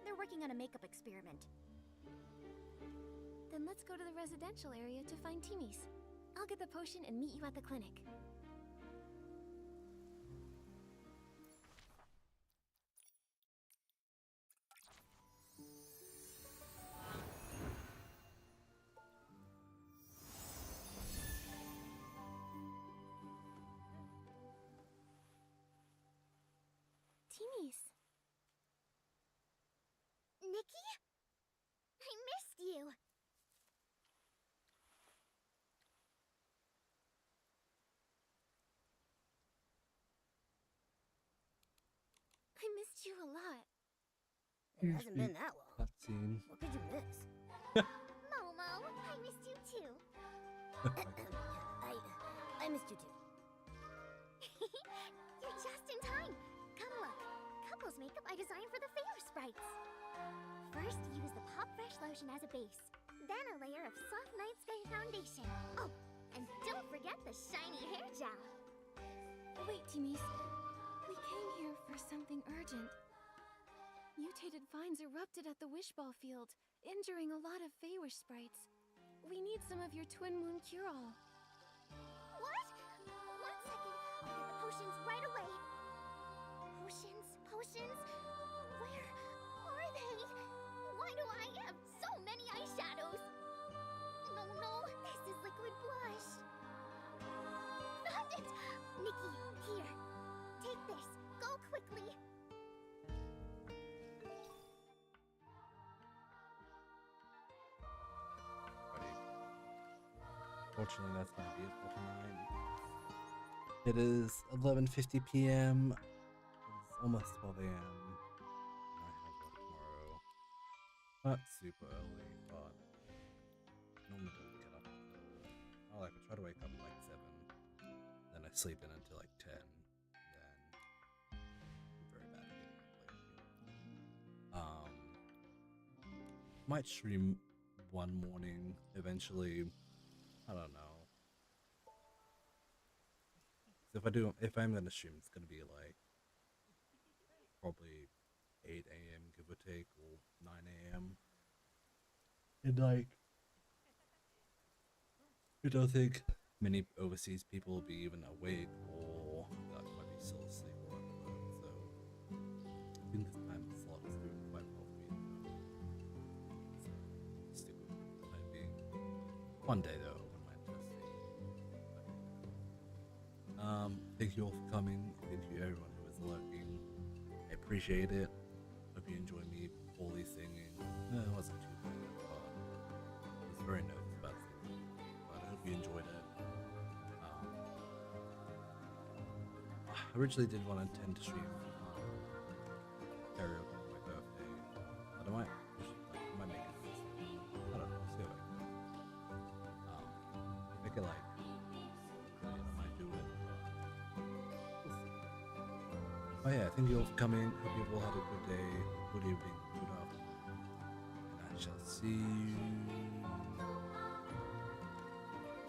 They're working on a makeup experiment. Then let's go to the residential area to find Timmy's. I'll get the potion and meet you at the clinic. Timmy's. Nikki? I missed you! I missed you a lot. It hasn't been that long. Cutscene. What could you miss? Momo, I missed you too. I missed you too. You're just in time. Come look. Couples makeup I designed for the Failure Sprites. First, use the Pop Fresh lotion as a base. Then a layer of soft night sky foundation. Oh, and don't forget the shiny hair gel. Wait, Timmy's. We came here for something urgent. Mutated vines erupted at the Wish Ball field, injuring a lot of Feywish sprites. We need some of your Twin Moon Cure-All. What? 1 second. I'll get the potions right away. Potions? Potions? Where are they? Why do I have so many eyeshadows? No, no, this is liquid blush. Found it! Nikki, here. Take this. Go quickly. Fortunately, that's gonna be it for tonight. It is 11:50 p.m. It's almost 12 a.m. I have work tomorrow. Not super early, but normally don't get up until I try to wake up at like 7. Then I sleep in until like 10. Then I'm very bad at getting up lately. Might stream one morning eventually. I don't know. If I'm gonna stream, it's gonna be like probably 8 a.m. give or take, or 9 a.m. And like, I don't think many overseas people will be even awake, or that might be still asleep or whatever. So I think this time slot is doing quite well for me. So stick with it for the time being. One day though. Thank you all for coming. Thank you everyone who is lurking. I appreciate it. Hope you enjoy me fully singing. It wasn't too bad, but I was very nervous about singing. But I hope you enjoyed it. I originally did want to intend to stream karaoke for my birthday, but I might make it this year. Oh yeah, thank you all for coming. Hope you all had a good day, good evening, good afternoon. And I shall see you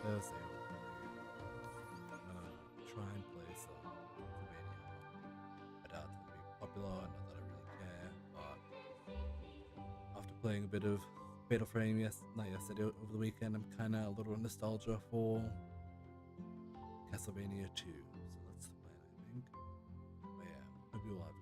Thursday. Try and play some Castlevania. I doubt it's going to be popular, not that I really care, but after playing a bit of Fatal Frame not yesterday, over the weekend, I'm kind of a little nostalgia for Castlevania 2. So that's the plan, I think. But yeah, hope you all have